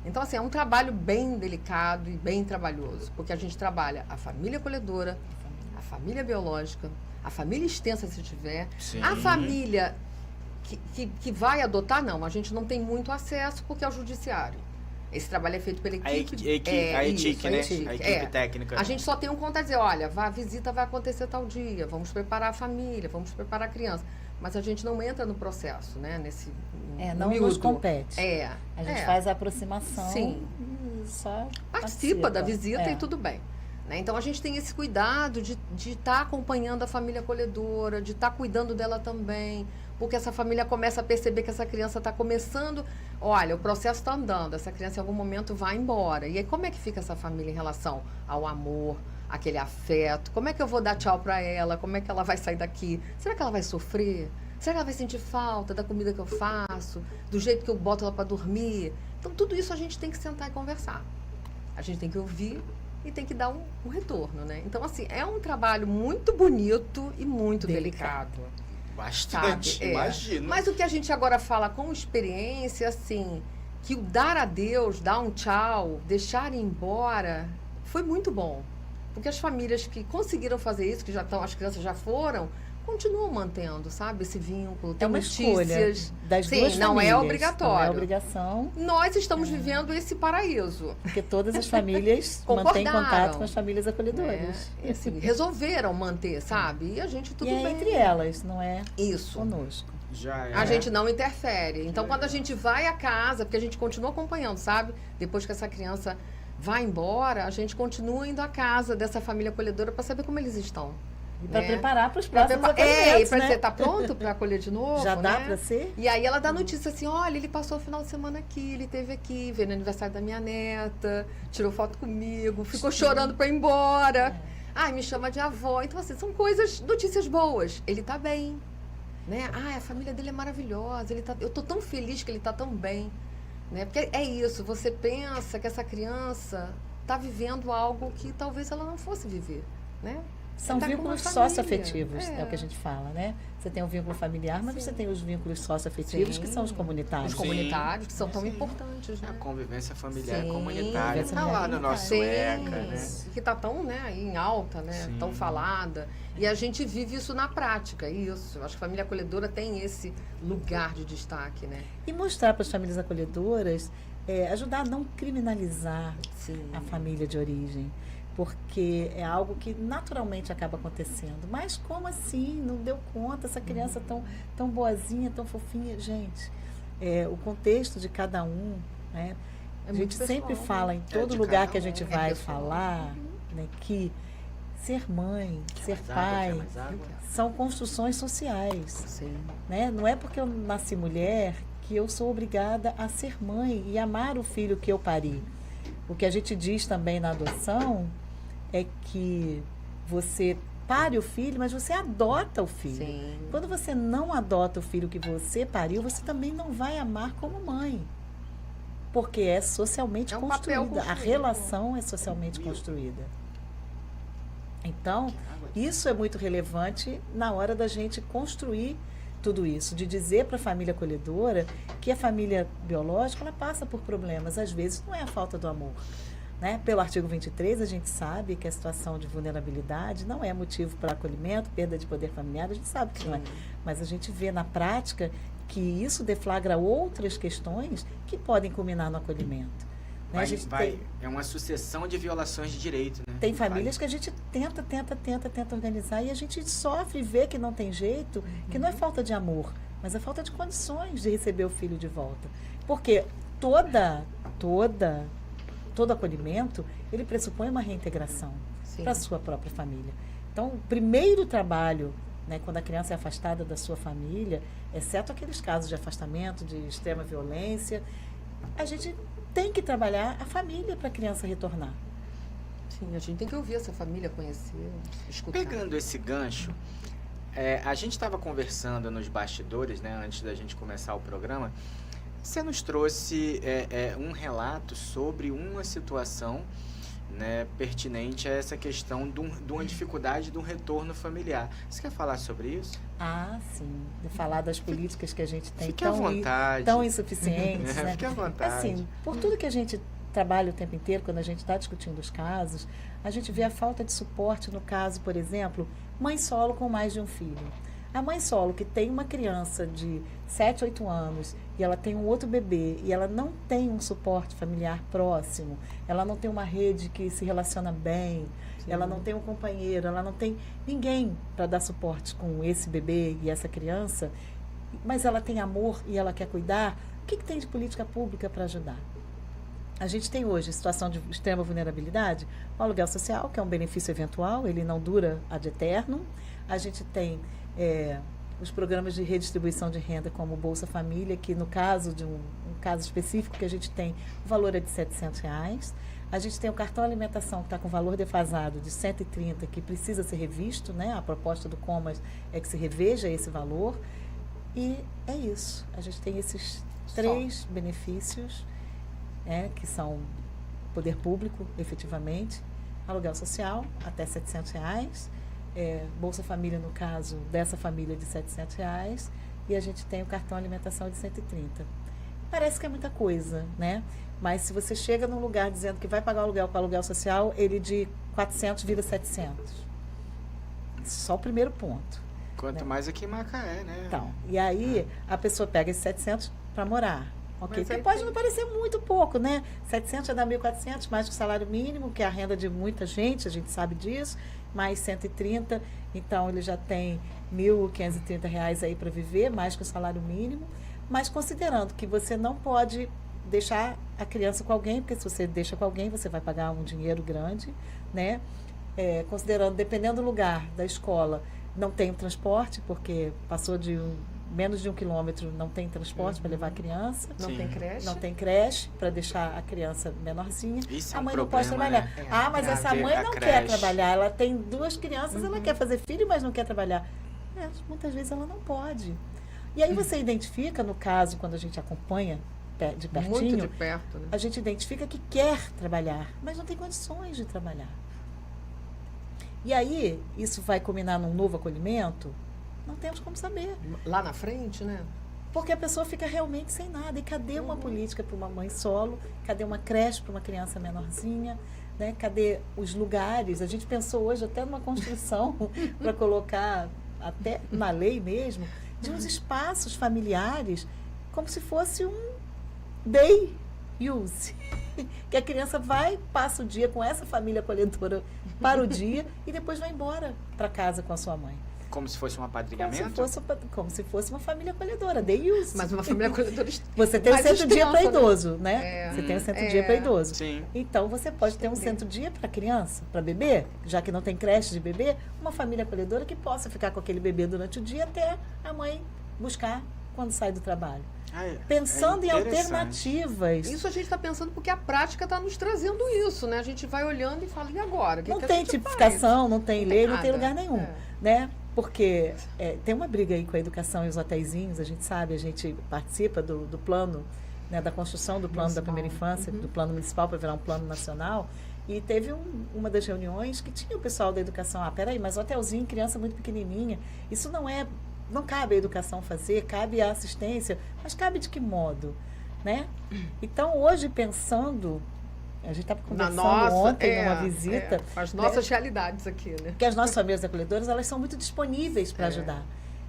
Então, assim, é um trabalho bem delicado e bem trabalhoso, porque a gente trabalha a família acolhedora, a família biológica, a família extensa, se tiver, Sim. a família que vai adotar, não, a gente não tem muito acesso, porque é o judiciário. Esse trabalho é feito pela equipe. A ETIC, né? ETIC, A equipe técnica. A gente só tem um contato a dizer, olha, a visita vai acontecer tal dia, vamos preparar a família, vamos preparar a criança. Mas a gente não entra no processo, né? Não nos compete. A gente faz a aproximação. Sim. E só participa da visita e tudo bem. Né? Então, a gente tem esse cuidado de estar acompanhando a família acolhedora, de estar cuidando dela também, porque essa família começa a perceber que essa criança está começando, olha, o processo está andando, essa criança em algum momento vai embora. E aí, como é que fica essa família em relação ao amor, aquele afeto? Como é que eu vou dar tchau para ela? Como é que ela vai sair daqui? Será que ela vai sofrer? Será que ela vai sentir falta da comida que eu faço? Do jeito que eu boto ela para dormir? Então, tudo isso a gente tem que sentar e conversar. A gente tem que ouvir e tem que dar um retorno, né? Então, assim, é um trabalho muito bonito e muito delicado. Bastante, imagino. Mas o que a gente agora fala com experiência, assim, que o dar adeus, dar um tchau, deixar ir embora, foi muito bom. Porque as famílias que conseguiram fazer isso, que já estão, as crianças já foram, continuam mantendo, sabe, esse vínculo. Tem uma escolha das duas famílias. Não é obrigatório. Não é obrigação. Nós estamos vivendo esse paraíso. Porque todas as famílias mantêm contato com as famílias acolhedoras. E assim, resolveram manter, sabe? E a gente tudo bem. Entre elas, não é isso conosco. Já é. A gente não interfere. Então, quando a gente vai à casa, porque a gente continua acompanhando, sabe? Depois que essa criança vai embora, a gente continua indo à casa dessa família acolhedora para saber como eles estão. E para preparar para os próximos acolhimentos, e para dizer, tá pronto para acolher de novo? Já dá para ser? E aí ela dá notícia assim, olha, ele passou o final de semana aqui, ele esteve aqui, veio no aniversário da minha neta, tirou foto comigo, ficou chorando para ir embora. Ai, me chama de avó. Então, assim, são notícias boas. Ele tá bem, né? Ai, a família dele é maravilhosa, eu tô tão feliz que ele tá tão bem. Né? Porque é isso, você pensa que essa criança tá vivendo algo que talvez ela não fosse viver, né? São Tá com uma vínculos família. socioafetivos, é o que a gente fala, né? Você tem o vínculo familiar, mas você tem os vínculos socioafetivos, que são os comunitários. Os comunitários, que são tão importantes, A né? convivência familiar Sim. comunitária Convivência tá lá no familiar nosso Sim, ECA, né? que tá tão, né, aí em alta, né, Sim. tão falada. E a gente vive isso na prática, isso. Eu acho que a família acolhedora tem esse lugar de destaque, né? E mostrar para as famílias acolhedoras, ajudar a não criminalizar Sim. a família de origem, porque é algo que naturalmente acaba acontecendo. Mas como assim? Não deu conta, essa criança tão boazinha, tão fofinha. Gente, o contexto de cada um, né? É A muito gente sempre pessoal, fala né? em todo de lugar cada que a gente um. vai pessoal. falar, né, que ser mãe, ser Mais água, pai, quer mais água? são construções sociais. Sim. Né? Não é porque eu nasci mulher que eu sou obrigada a ser mãe e amar o filho que eu pari. O que a gente diz também na adoção é que você pare o filho, mas você adota o filho. Sim. Quando você não adota o filho que você pariu, você também não vai amar como mãe. Porque é socialmente É um papel construída. A construído. relação é socialmente construída. Então, isso é muito relevante na hora da gente construir tudo isso, de dizer para a família acolhedora que a família biológica ela passa por problemas, às vezes não é a falta do amor. Né? Pelo artigo 23, a gente sabe que a situação de vulnerabilidade não é motivo para acolhimento, perda de poder familiar, a gente sabe que não é. Mas a gente vê na prática que isso deflagra outras questões que podem culminar no acolhimento. Né? A gente É uma sucessão de violações de direito, né? tem famílias que a gente tenta organizar e a gente sofre e vê que não tem jeito, que não é falta de amor, mas é falta de condições de receber o filho de volta. Porque todo acolhimento, ele pressupõe uma reintegração para a sua própria família. Então, o primeiro trabalho, né, quando a criança é afastada da sua família, exceto aqueles casos de afastamento, de extrema violência, a gente tem que trabalhar a família para a criança retornar. Sim, a gente tem que ouvir essa família, conhecer, escutar. Pegando esse gancho, a gente estava conversando nos bastidores, né, antes da gente começar o programa. Você nos trouxe um relato sobre uma situação, né, pertinente a essa questão de uma dificuldade de um retorno familiar. Você quer falar sobre isso? Ah, sim. De falar das políticas que a gente tem Fique à vontade. tão insuficientes. Né? Fique à vontade. Assim, por tudo que a gente trabalha o tempo inteiro, quando a gente está discutindo os casos, a gente vê a falta de suporte no caso, por exemplo, mãe solo com mais de um filho. A mãe solo que tem uma criança de 7, 8 anos e ela tem um outro bebê e ela não tem um suporte familiar próximo, ela não tem uma rede que se relaciona bem, ela não tem um companheiro, ela não tem ninguém para dar suporte com esse bebê e essa criança, mas ela tem amor e ela quer cuidar, o que tem de política pública para ajudar? A gente tem hoje situação de extrema vulnerabilidade, o aluguel social, que é um benefício eventual, ele não dura ad eternum. A gente tem os programas de redistribuição de renda, como o Bolsa Família, que no caso de um caso específico que a gente tem, o valor é de R$700. A gente tem o cartão alimentação, que está com valor defasado de 130, que precisa ser revisto, né? A proposta do Comas é que se reveja esse valor. E é isso. A gente tem esses 3 benefícios, que são poder público, efetivamente, aluguel social, até R$700, Bolsa Família, no caso dessa família, de R$700, e a gente tem o cartão alimentação de 130. Parece que é muita coisa, né? Mas se você chega num lugar dizendo que vai pagar o aluguel com aluguel social, ele de 400 vira 700. Só o primeiro ponto. Quanto né? mais aqui em Macaé, né? Então, e aí a pessoa pega esses 700 para morar. Ok, porque pode não parecer muito pouco, né? 700 já dá 1.400, mais que o salário mínimo, que é a renda de muita gente, a gente sabe disso, mais 130, então ele já tem R$1.530 aí para viver, mais que o salário mínimo, mas considerando que você não pode deixar a criança com alguém, porque se você deixa com alguém, você vai pagar um dinheiro grande, né? Considerando, dependendo do lugar da escola, não tem transporte, porque passou de menos de 1 quilômetro, não tem transporte para levar a criança. Não tem creche. Não tem creche para deixar a criança menorzinha. Isso a é um mãe problema, não pode trabalhar. né? Mas Pra essa ver mãe a não quer creche. trabalhar. Ela tem 2 crianças, ela quer fazer filho, mas não quer trabalhar. Muitas vezes ela não pode. E aí você identifica, no caso, quando a gente acompanha de pertinho, muito de perto, né? a gente identifica que quer trabalhar, mas não tem condições de trabalhar. E aí, isso vai culminar num novo acolhimento? Não temos como saber. Lá na frente, né? Porque a pessoa fica realmente sem nada. E cadê uma política para uma mãe solo? Cadê uma creche para uma criança menorzinha? Né? Cadê os lugares? A gente pensou hoje até numa construção para colocar, até na lei mesmo, de uns espaços familiares, como se fosse um day use. Que a criança vai, passa o dia com essa família acolhedora para o dia e depois vai embora para casa com a sua mãe. Como se fosse um apadrinhamento? Como se fosse uma família acolhedora, day use. Mas uma família acolhedora. Você tem um mais centro-dia para extensa, idoso, né? É. Você tem um centro-dia para idoso. Sim. Então, você pode ter um centro-dia para criança, para bebê, já que não tem creche de bebê, uma família acolhedora que possa ficar com aquele bebê durante o dia até a mãe buscar quando sai do trabalho. Pensando em alternativas. Isso a gente está pensando porque a prática está nos trazendo isso, né? A gente vai olhando e fala, e agora? Não tem tipificação, não tem lei, não tem lugar nenhum, né? Porque tem uma briga aí com a educação e os hotéisinhos, a gente sabe, a gente participa do plano, né, da construção do plano da primeira infância, do plano municipal para virar um plano nacional, e teve uma das reuniões que tinha o pessoal da educação, peraí, mas hotelzinho, criança muito pequenininha, isso não cabe à educação fazer, cabe à assistência, mas cabe de que modo, né? Então, hoje, pensando, a gente estava conversando ontem numa visita. As nossas realidades aqui, né? Que as nossas famílias acolhedoras, elas são muito disponíveis para ajudar.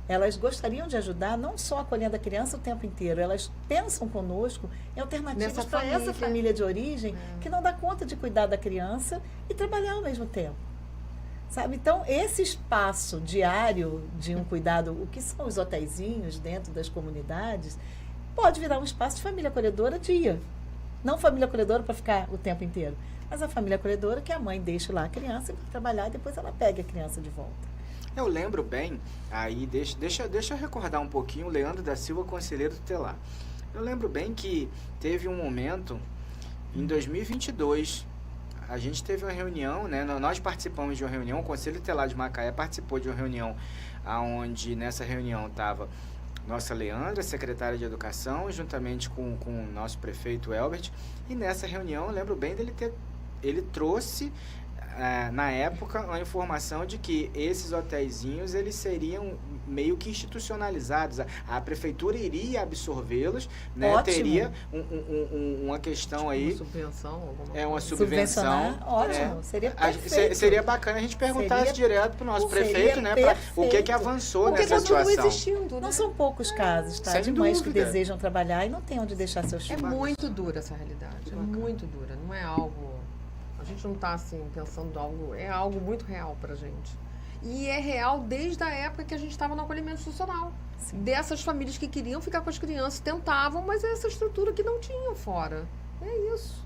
Elas gostariam de ajudar, não só acolhendo a criança o tempo inteiro, elas pensam conosco em alternativas para essa família de origem que não dá conta de cuidar da criança e trabalhar ao mesmo tempo. Sabe? Então, esse espaço diário de um cuidado, o que são os hotelzinhos dentro das comunidades, pode virar um espaço de família acolhedora dia. Não família acolhedora para ficar o tempo inteiro, mas a família acolhedora que a mãe deixa lá a criança para trabalhar e depois ela pega a criança de volta. Eu lembro bem, aí deixa eu recordar um pouquinho o Leandro da Silva, conselheiro tutelar. Eu lembro bem que teve um momento, em 2022, a gente teve uma reunião, né? Nós participamos de uma reunião, o Conselho Tutelar de Macaé participou de uma reunião, onde nessa reunião estava nossa Leandra, secretária de Educação, juntamente com o nosso prefeito Elbert, e nessa reunião eu lembro bem ele trouxe, na época, a informação de que esses hotelzinhos, eles seriam meio que institucionalizados. A prefeitura iria absorvê-los, né? Ótimo. Teria uma questão aí. Uma subvenção? Uma subvenção. Ótimo, seria perfeito. Seria bacana a gente perguntar isso direto para o nosso prefeito, né? O que avançou porque nessa situação. Existindo, né? Não são poucos casos, tá? De mães que desejam trabalhar e não têm onde deixar seus filhos. É muito dura essa realidade, muito dura. Não é algo... A gente não está assim pensando algo, é algo muito real para a gente. E é real desde a época que a gente estava no acolhimento institucional. Sim. Dessas famílias que queriam ficar com as crianças, tentavam, mas é essa estrutura que não tinham fora. É isso.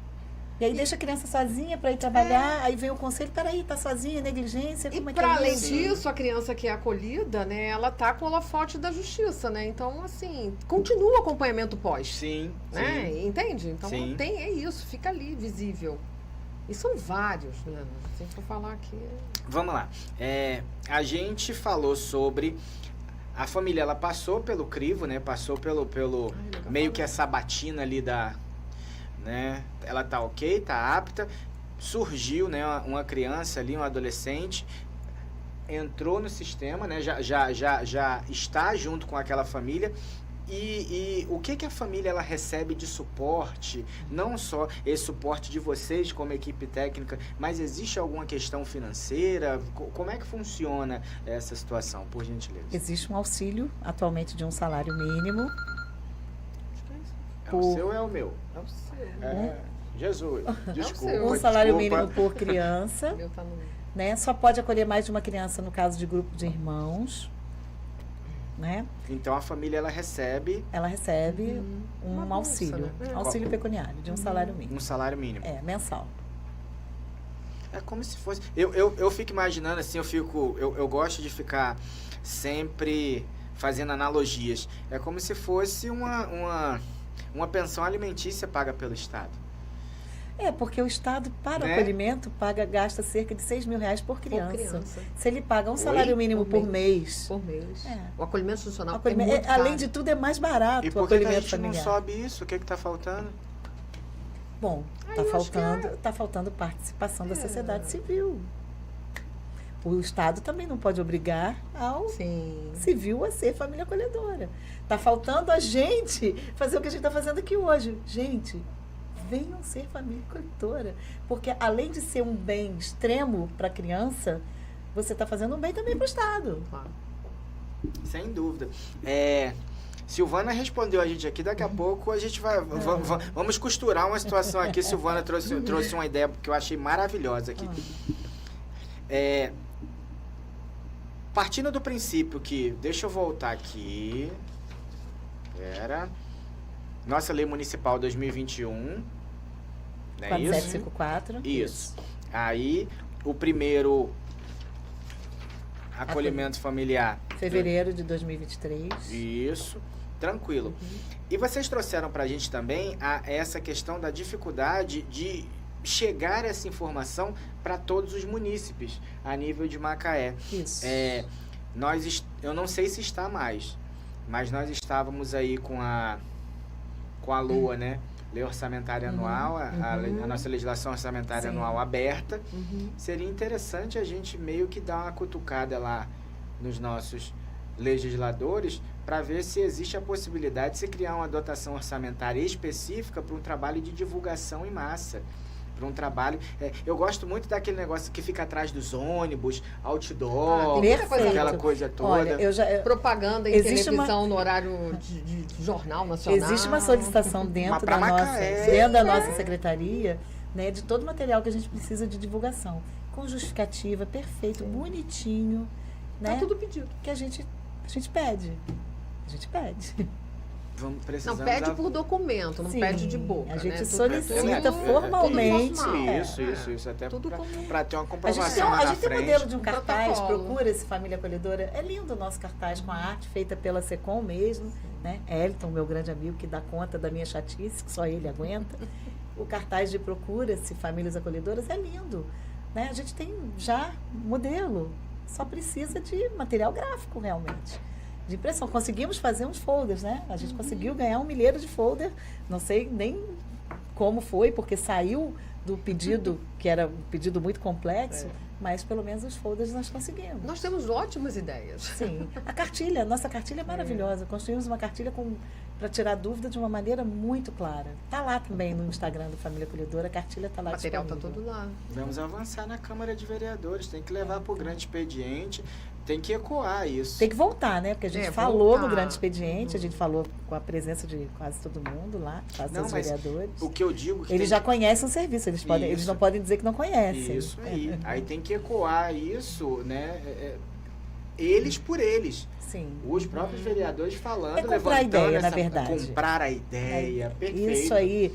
E aí deixa a criança sozinha para ir trabalhar, aí vem o conselho, peraí, tá sozinha, negligência, como é que é isso? E para além disso, a criança que é acolhida, né, ela tá com o holofote da justiça, né? Então, assim, continua o acompanhamento pós. Sim. Né? Sim. Entende? Então, sim. É isso, fica ali, visível. E são vários, né? Se for falar aqui... Vamos lá. A gente falou sobre... A família, ela passou pelo crivo, né? Passou pelo meio que a sabatina ali da... Né? Ela tá ok, tá apta. Surgiu, né? Uma criança ali, um adolescente. Entrou no sistema, né? Já está junto com aquela família. E o que a família ela recebe de suporte, não só esse suporte de vocês como equipe técnica, mas existe alguma questão financeira? Como é que funciona essa situação, por gentileza? Existe um auxílio atualmente de um salário mínimo. É o seu ou é o meu? É o seu. Jesus, desculpa. Um salário mínimo por criança. Meu tá no... Né? Só pode acolher mais de uma criança no caso de grupo de irmãos. Né? Então a família ela recebe um auxílio, né? Auxílio pecuniário de um salário mínimo. Um salário mínimo. Mensal. É como se fosse. Eu fico imaginando assim, eu gosto de ficar sempre fazendo analogias. É como se fosse uma pensão alimentícia paga pelo Estado. Porque o Estado, para o acolhimento, gasta cerca de R$6.000 por criança. Se ele paga um salário mínimo por mês. Por mês. O acolhimento institucional além de tudo, é mais barato o acolhimento familiar. E por que a gente não sobe isso? O que está faltando? Bom, está faltando participação da sociedade civil. O Estado também não pode obrigar ao Sim. civil a ser família acolhedora. Está faltando a gente fazer o que a gente está fazendo aqui hoje. Gente, venham ser família acolhedora. Porque além de ser um bem extremo para a criança, você está fazendo um bem também para o Estado. Claro. Sem dúvida. Silvana respondeu a gente aqui, daqui a pouco a gente vai... Vamos costurar uma situação aqui. Silvana trouxe uma ideia que eu achei maravilhosa aqui. Partindo do princípio que... Deixa eu voltar aqui. Nossa Lei Municipal 2021. Não é isso? 4754. Isso. Aí, o primeiro acolhimento familiar. Fevereiro de 2023. Isso. Tranquilo. E vocês trouxeram pra gente também essa questão da dificuldade de chegar essa informação para todos os munícipes a nível de Macaé. Isso. Eu não sei se está mais, mas nós estávamos aí com a LOA, né? Lei Orçamentária Anual, a nossa legislação orçamentária anual aberta. Seria interessante a gente meio que dar uma cutucada lá nos nossos legisladores para ver se existe a possibilidade de se criar uma dotação orçamentária específica para um trabalho de divulgação em massa. Para um trabalho... eu gosto muito daquele negócio que fica atrás dos ônibus, outdoor, aquela coisa toda. Olha, propaganda em televisão no horário de jornal nacional. Existe uma solicitação dentro da nossa secretaria, né, de todo o material que a gente precisa de divulgação. Com justificativa, perfeito, bonitinho. Né, tá tudo pedido. Que a gente pede. A gente pede. Não, pede por documento, não pede de boca. A gente né? solicita formalmente. Isso. Até para ter uma comprovação a gente tem frente. Modelo de um cartaz, procura esse Família Acolhedora. É lindo o nosso cartaz, com a arte feita pela Secom mesmo. Né? Elton, meu grande amigo, que dá conta da minha chatice, que só ele aguenta. O cartaz de procura-se Famílias Acolhedoras é lindo. Né? A gente tem já modelo. Só precisa de material gráfico, realmente. De impressão. Conseguimos fazer uns folders, né? A gente conseguiu ganhar 1 milheiro de folder. Não sei nem como foi, porque saiu do pedido, que era um pedido muito complexo, mas pelo menos os folders nós conseguimos. Nós temos ótimas ideias. Sim. A cartilha, nossa cartilha é maravilhosa. Construímos uma cartilha para tirar dúvida de uma maneira muito clara. Está lá também no Instagram do Família Acolhedora, a cartilha está lá disponível. O material está todo lá. Vamos avançar na Câmara de Vereadores, tem que levar para o grande expediente, tem que ecoar isso. Tem que voltar, né? Porque a gente falou no grande expediente, a gente falou com a presença de quase todo mundo lá, quase todos os vereadores. O que eu digo... Eles já conhecem o serviço, eles não podem dizer que não conhecem. Isso aí. Aí tem que ecoar isso, né? Eles por eles. Sim. Os próprios vereadores falando, comprar a ideia, na verdade. Comprar a ideia, perfeito. Isso aí,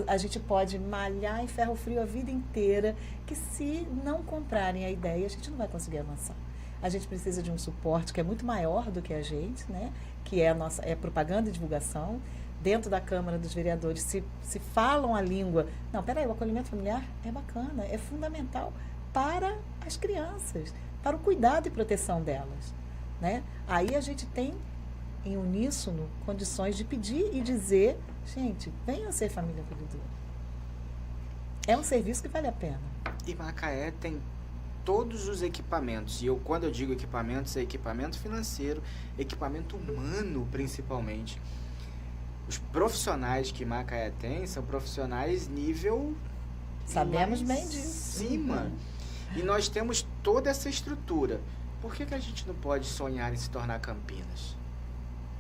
a gente pode malhar em ferro frio a vida inteira, que se não comprarem a ideia, a gente não vai conseguir avançar. A gente precisa de um suporte que é muito maior do que a gente, né? Que é propaganda e divulgação. Dentro da Câmara dos Vereadores, se falam a língua... Não, peraí, o acolhimento familiar é bacana, é fundamental para as crianças, para o cuidado e proteção delas. Né? Aí a gente tem, em uníssono, condições de pedir e dizer, gente, venham ser família acolhedora. É um serviço que vale a pena. E Macaé tem todos os equipamentos. E quando eu digo equipamentos, é equipamento financeiro, equipamento humano, principalmente. Os profissionais que Macaé tem são profissionais nível... Sabemos bem disso. Cima. E nós temos toda essa estrutura. Por que a gente não pode sonhar em se tornar Campinas?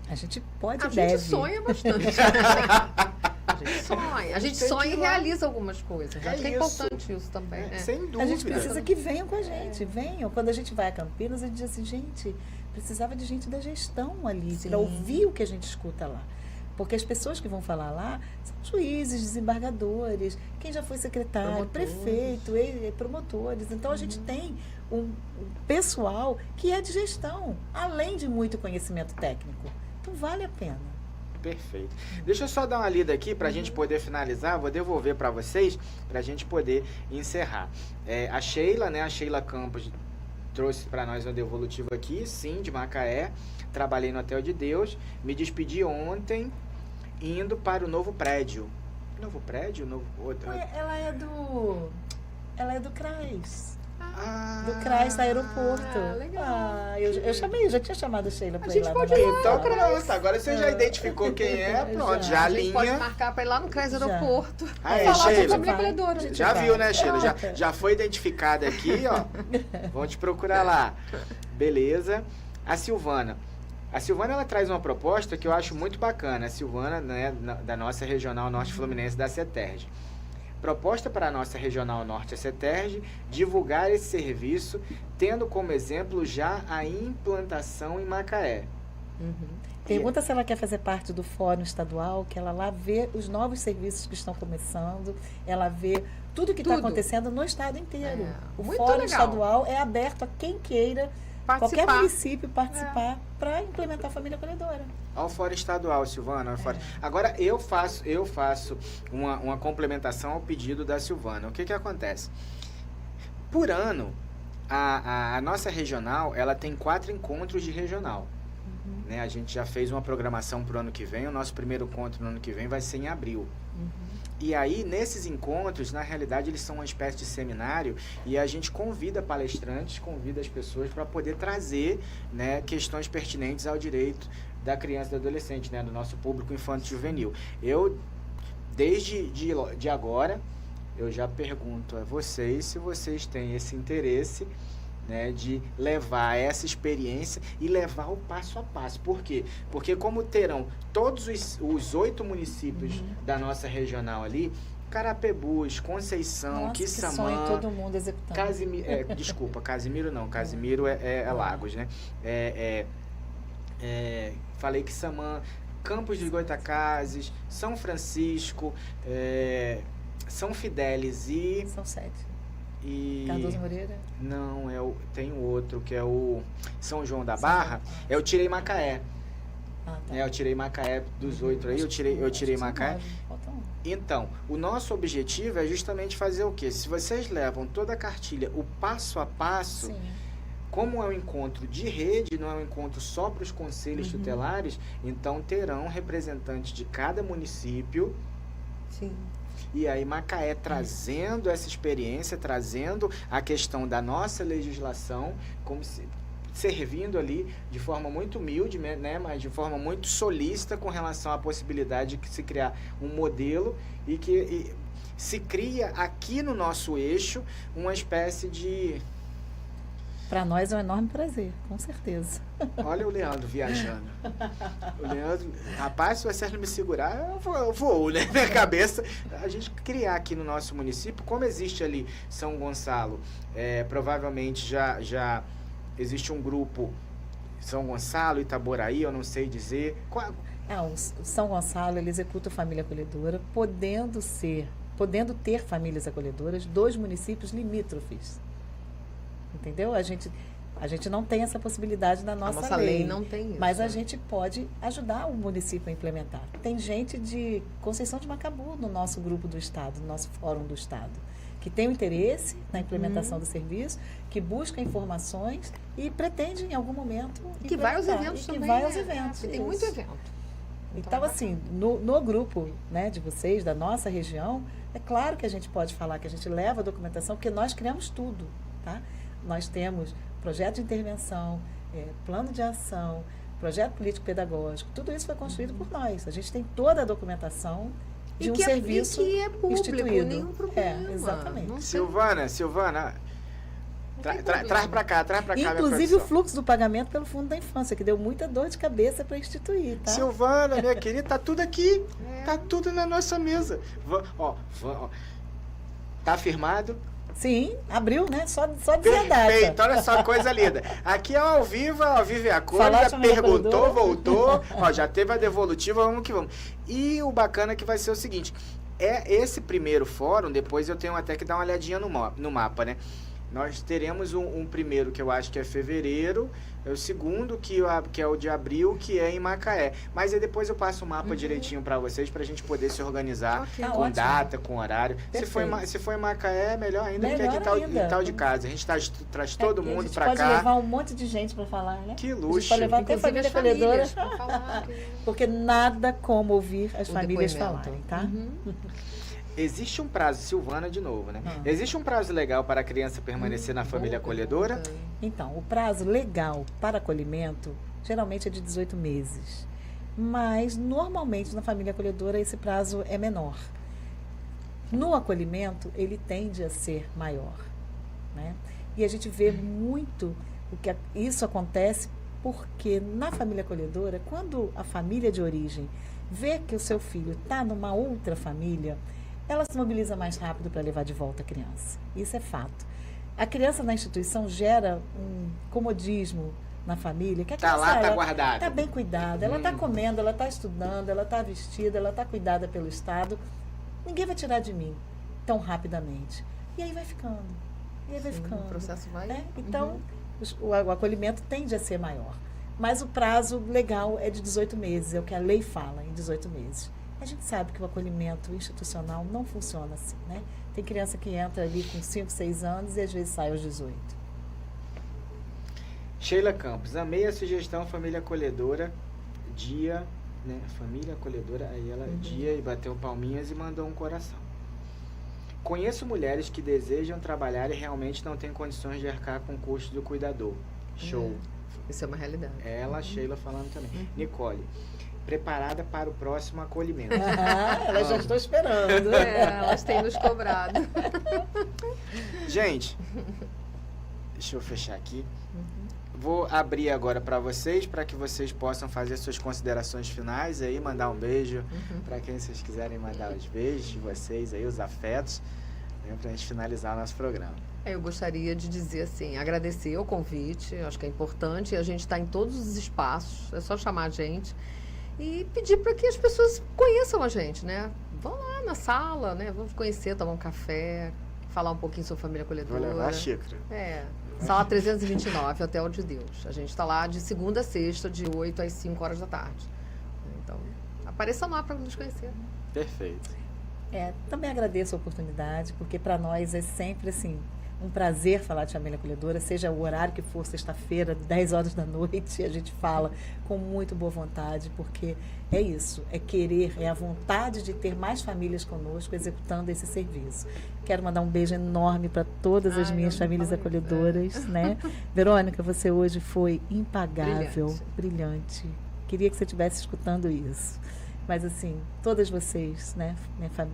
A gente pode e deve. A gente sonha bastante. A gente sonha e realiza algumas coisas. Acho que é importante isso também. Sem dúvida. A gente precisa que venham com a gente. Venham. Quando a gente vai a Campinas, a gente diz assim, gente, precisava de gente da gestão ali, para ouvir o que a gente escuta lá. Porque as pessoas que vão falar lá são juízes, desembargadores, quem já foi secretário, prefeito, promotores. Então, a gente tem um pessoal que é de gestão, além de muito conhecimento técnico. Então, vale a pena. Perfeito. Deixa eu só dar uma lida aqui para a gente poder finalizar. Vou devolver para vocês, para a gente poder encerrar. A Sheila, né? A Sheila Campos trouxe para nós uma devolutiva aqui, sim, de Macaé. Trabalhei no Hotel de Deus. Me despedi ontem, indo para o novo prédio. Novo prédio? Novo... Ela é do CRAS. Do CRAS, do aeroporto. Legal. Eu já tinha chamado a Sheila para ir gente lá. pode ir lá. Então, pronto, agora você já identificou quem é, pronto, já A gente pode alinha. marcar para ir lá no CRAS Aeroporto. Aí, falar Sheila. com a família acolhedora. Já viu, né, Sheila? Já foi identificada aqui, ó. Vão te procurar lá. Beleza. A Silvana, ela traz uma proposta que eu acho muito bacana. A Silvana, né, da nossa Regional Norte Fluminense da CETERJ. Proposta para a nossa Regional Norte, a CETERJ, divulgar esse serviço, tendo como exemplo já a implantação em Macaé. Pergunta se ela quer fazer parte do Fórum Estadual, que ela lá vê os novos serviços que estão começando, ela vê tudo que está acontecendo no estado inteiro. O Fórum Estadual é aberto a quem queira, qualquer município participar para implementar a família acolhedora. Ao Fórum Estadual, Silvana. Agora, eu faço uma complementação ao pedido da Silvana. O que acontece? Por ano, a nossa regional, ela tem 4 encontros de regional. Né? A gente já fez uma programação para o ano que vem. O nosso primeiro encontro no ano que vem vai ser em abril. E aí, nesses encontros, na realidade, eles são uma espécie de seminário e a gente convida palestrantes, convida as pessoas para poder trazer, né, questões pertinentes ao direito da criança e do adolescente, né, do nosso público infanto e juvenil. Eu, desde de agora, eu já pergunto a vocês se vocês têm esse interesse, né, de levar essa experiência e levar o passo a passo. Por quê? Porque como terão todos os 8 municípios da nossa regional ali, Carapebus, Conceição, Nossa, Quissamã, que sonho todo mundo executando. desculpa, Casimiro não, Casimiro é Lagos, né? Falei Quissamã, Campos dos Goytacazes, São Francisco, São Fidélis e... São 7. E... Cardoso Moreira? Não, tem o outro, que é o São João da Barra. Eu tirei Macaé. Eu tirei Macaé dos 8 aí, eu tirei Macaé. Então, o nosso objetivo é justamente fazer o quê? Se vocês levam toda a cartilha, o passo a passo, Sim. Como é um encontro de rede, não é um encontro só para os conselhos tutelares, então terão representantes de cada município. Sim. E aí Macaé trazendo essa experiência, trazendo a questão da nossa legislação, como se, servindo ali de forma muito humilde, né, mas de forma muito solícita com relação à possibilidade de se criar um modelo e que se cria aqui no nosso eixo uma espécie de... Para nós é um enorme prazer, com certeza. Olha o Leandro viajando. O Leandro, rapaz, se você não me segurar, eu vou, né? Minha cabeça. A gente criar aqui no nosso município, como existe ali São Gonçalo, provavelmente já existe um grupo São Gonçalo, Itaboraí, eu não sei dizer. O São Gonçalo, ele executa a família acolhedora, podendo ter famílias acolhedoras dos municípios limítrofes. Entendeu? A gente não tem essa possibilidade na nossa lei. A nossa lei não tem isso. Mas a gente pode ajudar o município a implementar. Tem gente de Conceição de Macabu no nosso grupo do Estado, no nosso fórum do Estado, que tem o interesse na implementação do serviço, que busca informações e pretende em algum momento que vai aos eventos também. Que vai aos eventos. Tem muito evento. Então, assim, no grupo, né, de vocês, da nossa região, é claro que a gente pode falar que a gente leva a documentação, porque nós criamos tudo, tá? Nós temos projeto de intervenção, plano de ação, projeto político-pedagógico, tudo isso foi construído por nós. A gente tem toda a documentação de um serviço que é público, instituído. Nenhum problema. Exatamente. Silvana, traz para cá, inclusive o fluxo do pagamento pelo Fundo da Infância, que deu muita dor de cabeça para instituir, tá? Silvana, minha querida, tá tudo aqui, tá tudo na nossa mesa. Tá firmado? Sim, abriu, né? Só dizer a data. Perfeito, olha só, coisa linda. Aqui é ao vivo é a coisa, perguntou, voltou, já teve a devolutiva, vamos que vamos. E o bacana que vai ser o seguinte, esse primeiro fórum, depois eu tenho até que dar uma olhadinha no mapa, né? Nós teremos um primeiro que eu acho que é fevereiro, o segundo que é o de abril, que é em Macaé. Mas aí depois eu passo o mapa direitinho para vocês, para a gente poder se organizar com ótimo. Data, com horário. Se for em Macaé, melhor ainda, porque aqui em tal de casa. A gente traz todo mundo para cá. A gente pode levar um monte de gente para falar, né? Que luxo. A gente pode levar até família acolhedora. Falar. Porque nada como ouvir as famílias falarem, tá? Existe um prazo, Silvana de novo, né? Existe um prazo legal para a criança permanecer na família acolhedora? Então, o prazo legal para acolhimento geralmente é de 18 meses. Mas, normalmente, na família acolhedora, esse prazo é menor. No acolhimento, ele tende a ser maior, né? E a gente vê muito isso acontece porque na família acolhedora, quando a família de origem vê que o seu filho está numa outra família, ela se mobiliza mais rápido para levar de volta a criança. Isso é fato. A criança na instituição gera um comodismo na família, que a criança lá, tá guardada. Está bem cuidada, ela está comendo, ela está estudando, ela está vestida, ela está cuidada pelo Estado. Ninguém vai tirar de mim tão rapidamente. E aí vai ficando. E aí vai ficando. O processo vai... Então, o acolhimento tende a ser maior. Mas o prazo legal é de 18 meses, é o que a lei fala, em 18 meses. A gente sabe que o acolhimento institucional não funciona assim, né? Tem criança que entra ali com 5, 6 anos e às vezes sai aos 18. Sheila Campos, amei a sugestão família acolhedora, dia, né? Família acolhedora, aí ela dia e bateu palminhas e mandou um coração. Conheço mulheres que desejam trabalhar e realmente não têm condições de arcar com o custo do cuidador. Show. Isso é uma realidade. Ela, Sheila falando também. Nicole, preparada para o próximo acolhimento. Elas já estão esperando. Elas têm nos cobrado. Gente, deixa eu fechar aqui. Vou abrir agora para vocês, para que vocês possam fazer suas considerações finais aí, mandar um beijo para quem vocês quiserem mandar os beijos de vocês aí, os afetos, né, para a gente finalizar o nosso programa. Eu gostaria de dizer assim, agradecer o convite, acho que é importante, a gente está em todos os espaços, é só chamar a gente e pedir para que as pessoas conheçam a gente, né? Vão lá na sala, né? Vamos conhecer, tomar um café, falar um pouquinho sobre família acolhedora. Vou levar a xícara. Sala 329, Hotel de Deus. A gente está lá de segunda a sexta, de 8 às 5 horas da tarde. Então, apareçam lá para nos conhecer. Perfeito. Também agradeço a oportunidade, porque para nós é sempre assim, um prazer falar de família acolhedora, seja o horário que for, sexta-feira, 10 horas da noite, a gente fala com muito boa vontade, porque é isso, é querer, é a vontade de ter mais famílias conosco executando esse serviço. Quero mandar um beijo enorme para todas as minhas famílias acolhedoras, né? Verônica, você hoje foi impagável, brilhante. Queria que você estivesse escutando isso. Mas, assim, todas vocês, né?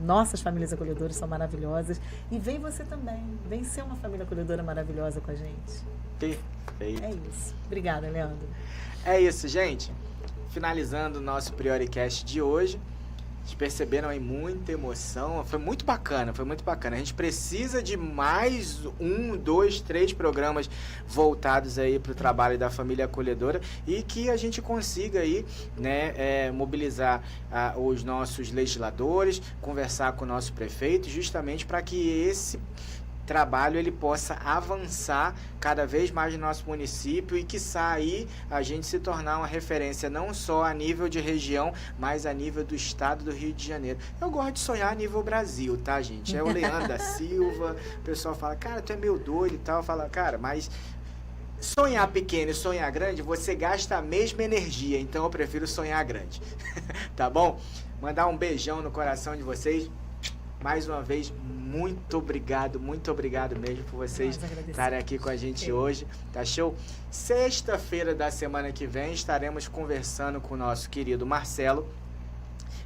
Nossas famílias acolhedoras são maravilhosas. E vem você também. Vem ser uma família acolhedora maravilhosa com a gente. Perfeito. É isso. Obrigada, Leandro. É isso, gente. Finalizando o nosso PrioriCast de hoje. Vocês perceberam aí muita emoção. Foi muito bacana, foi muito bacana. A gente precisa de mais 1, 2, 3 programas voltados aí para o trabalho da família acolhedora e que a gente consiga aí, né, mobilizar os nossos legisladores, conversar com o nosso prefeito, justamente para que esse trabalho ele possa avançar cada vez mais no nosso município e quiçá aí a gente se tornar uma referência não só a nível de região, mas a nível do estado do Rio de Janeiro. Eu gosto de sonhar a nível Brasil, tá, gente? É o Leandro da Silva, o pessoal fala, cara, tu é meio doido e tal, fala, cara, mas sonhar pequeno e sonhar grande, você gasta a mesma energia, então eu prefiro sonhar grande. Tá bom? Mandar um beijão no coração de vocês. Mais uma vez, muito obrigado mesmo por vocês estarem aqui com a gente hoje, tá show? Sexta-feira da semana que vem estaremos conversando com o nosso querido Marcelo,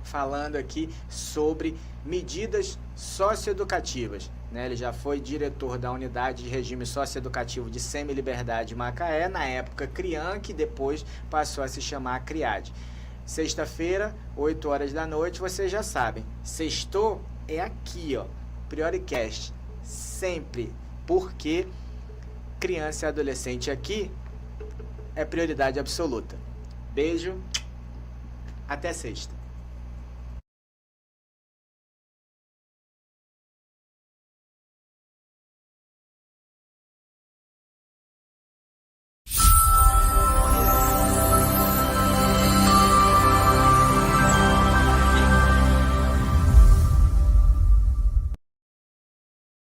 falando aqui sobre medidas socioeducativas, né? Ele já foi diretor da Unidade de Regime Socioeducativo de Semi-Liberdade Macaé, na época CRIAN, que depois passou a se chamar CRIAD. Sexta-feira, 8 horas da noite, vocês já sabem, sextou é aqui, ó, PrioriCast, sempre, porque criança e adolescente aqui é prioridade absoluta. Beijo, até sexta.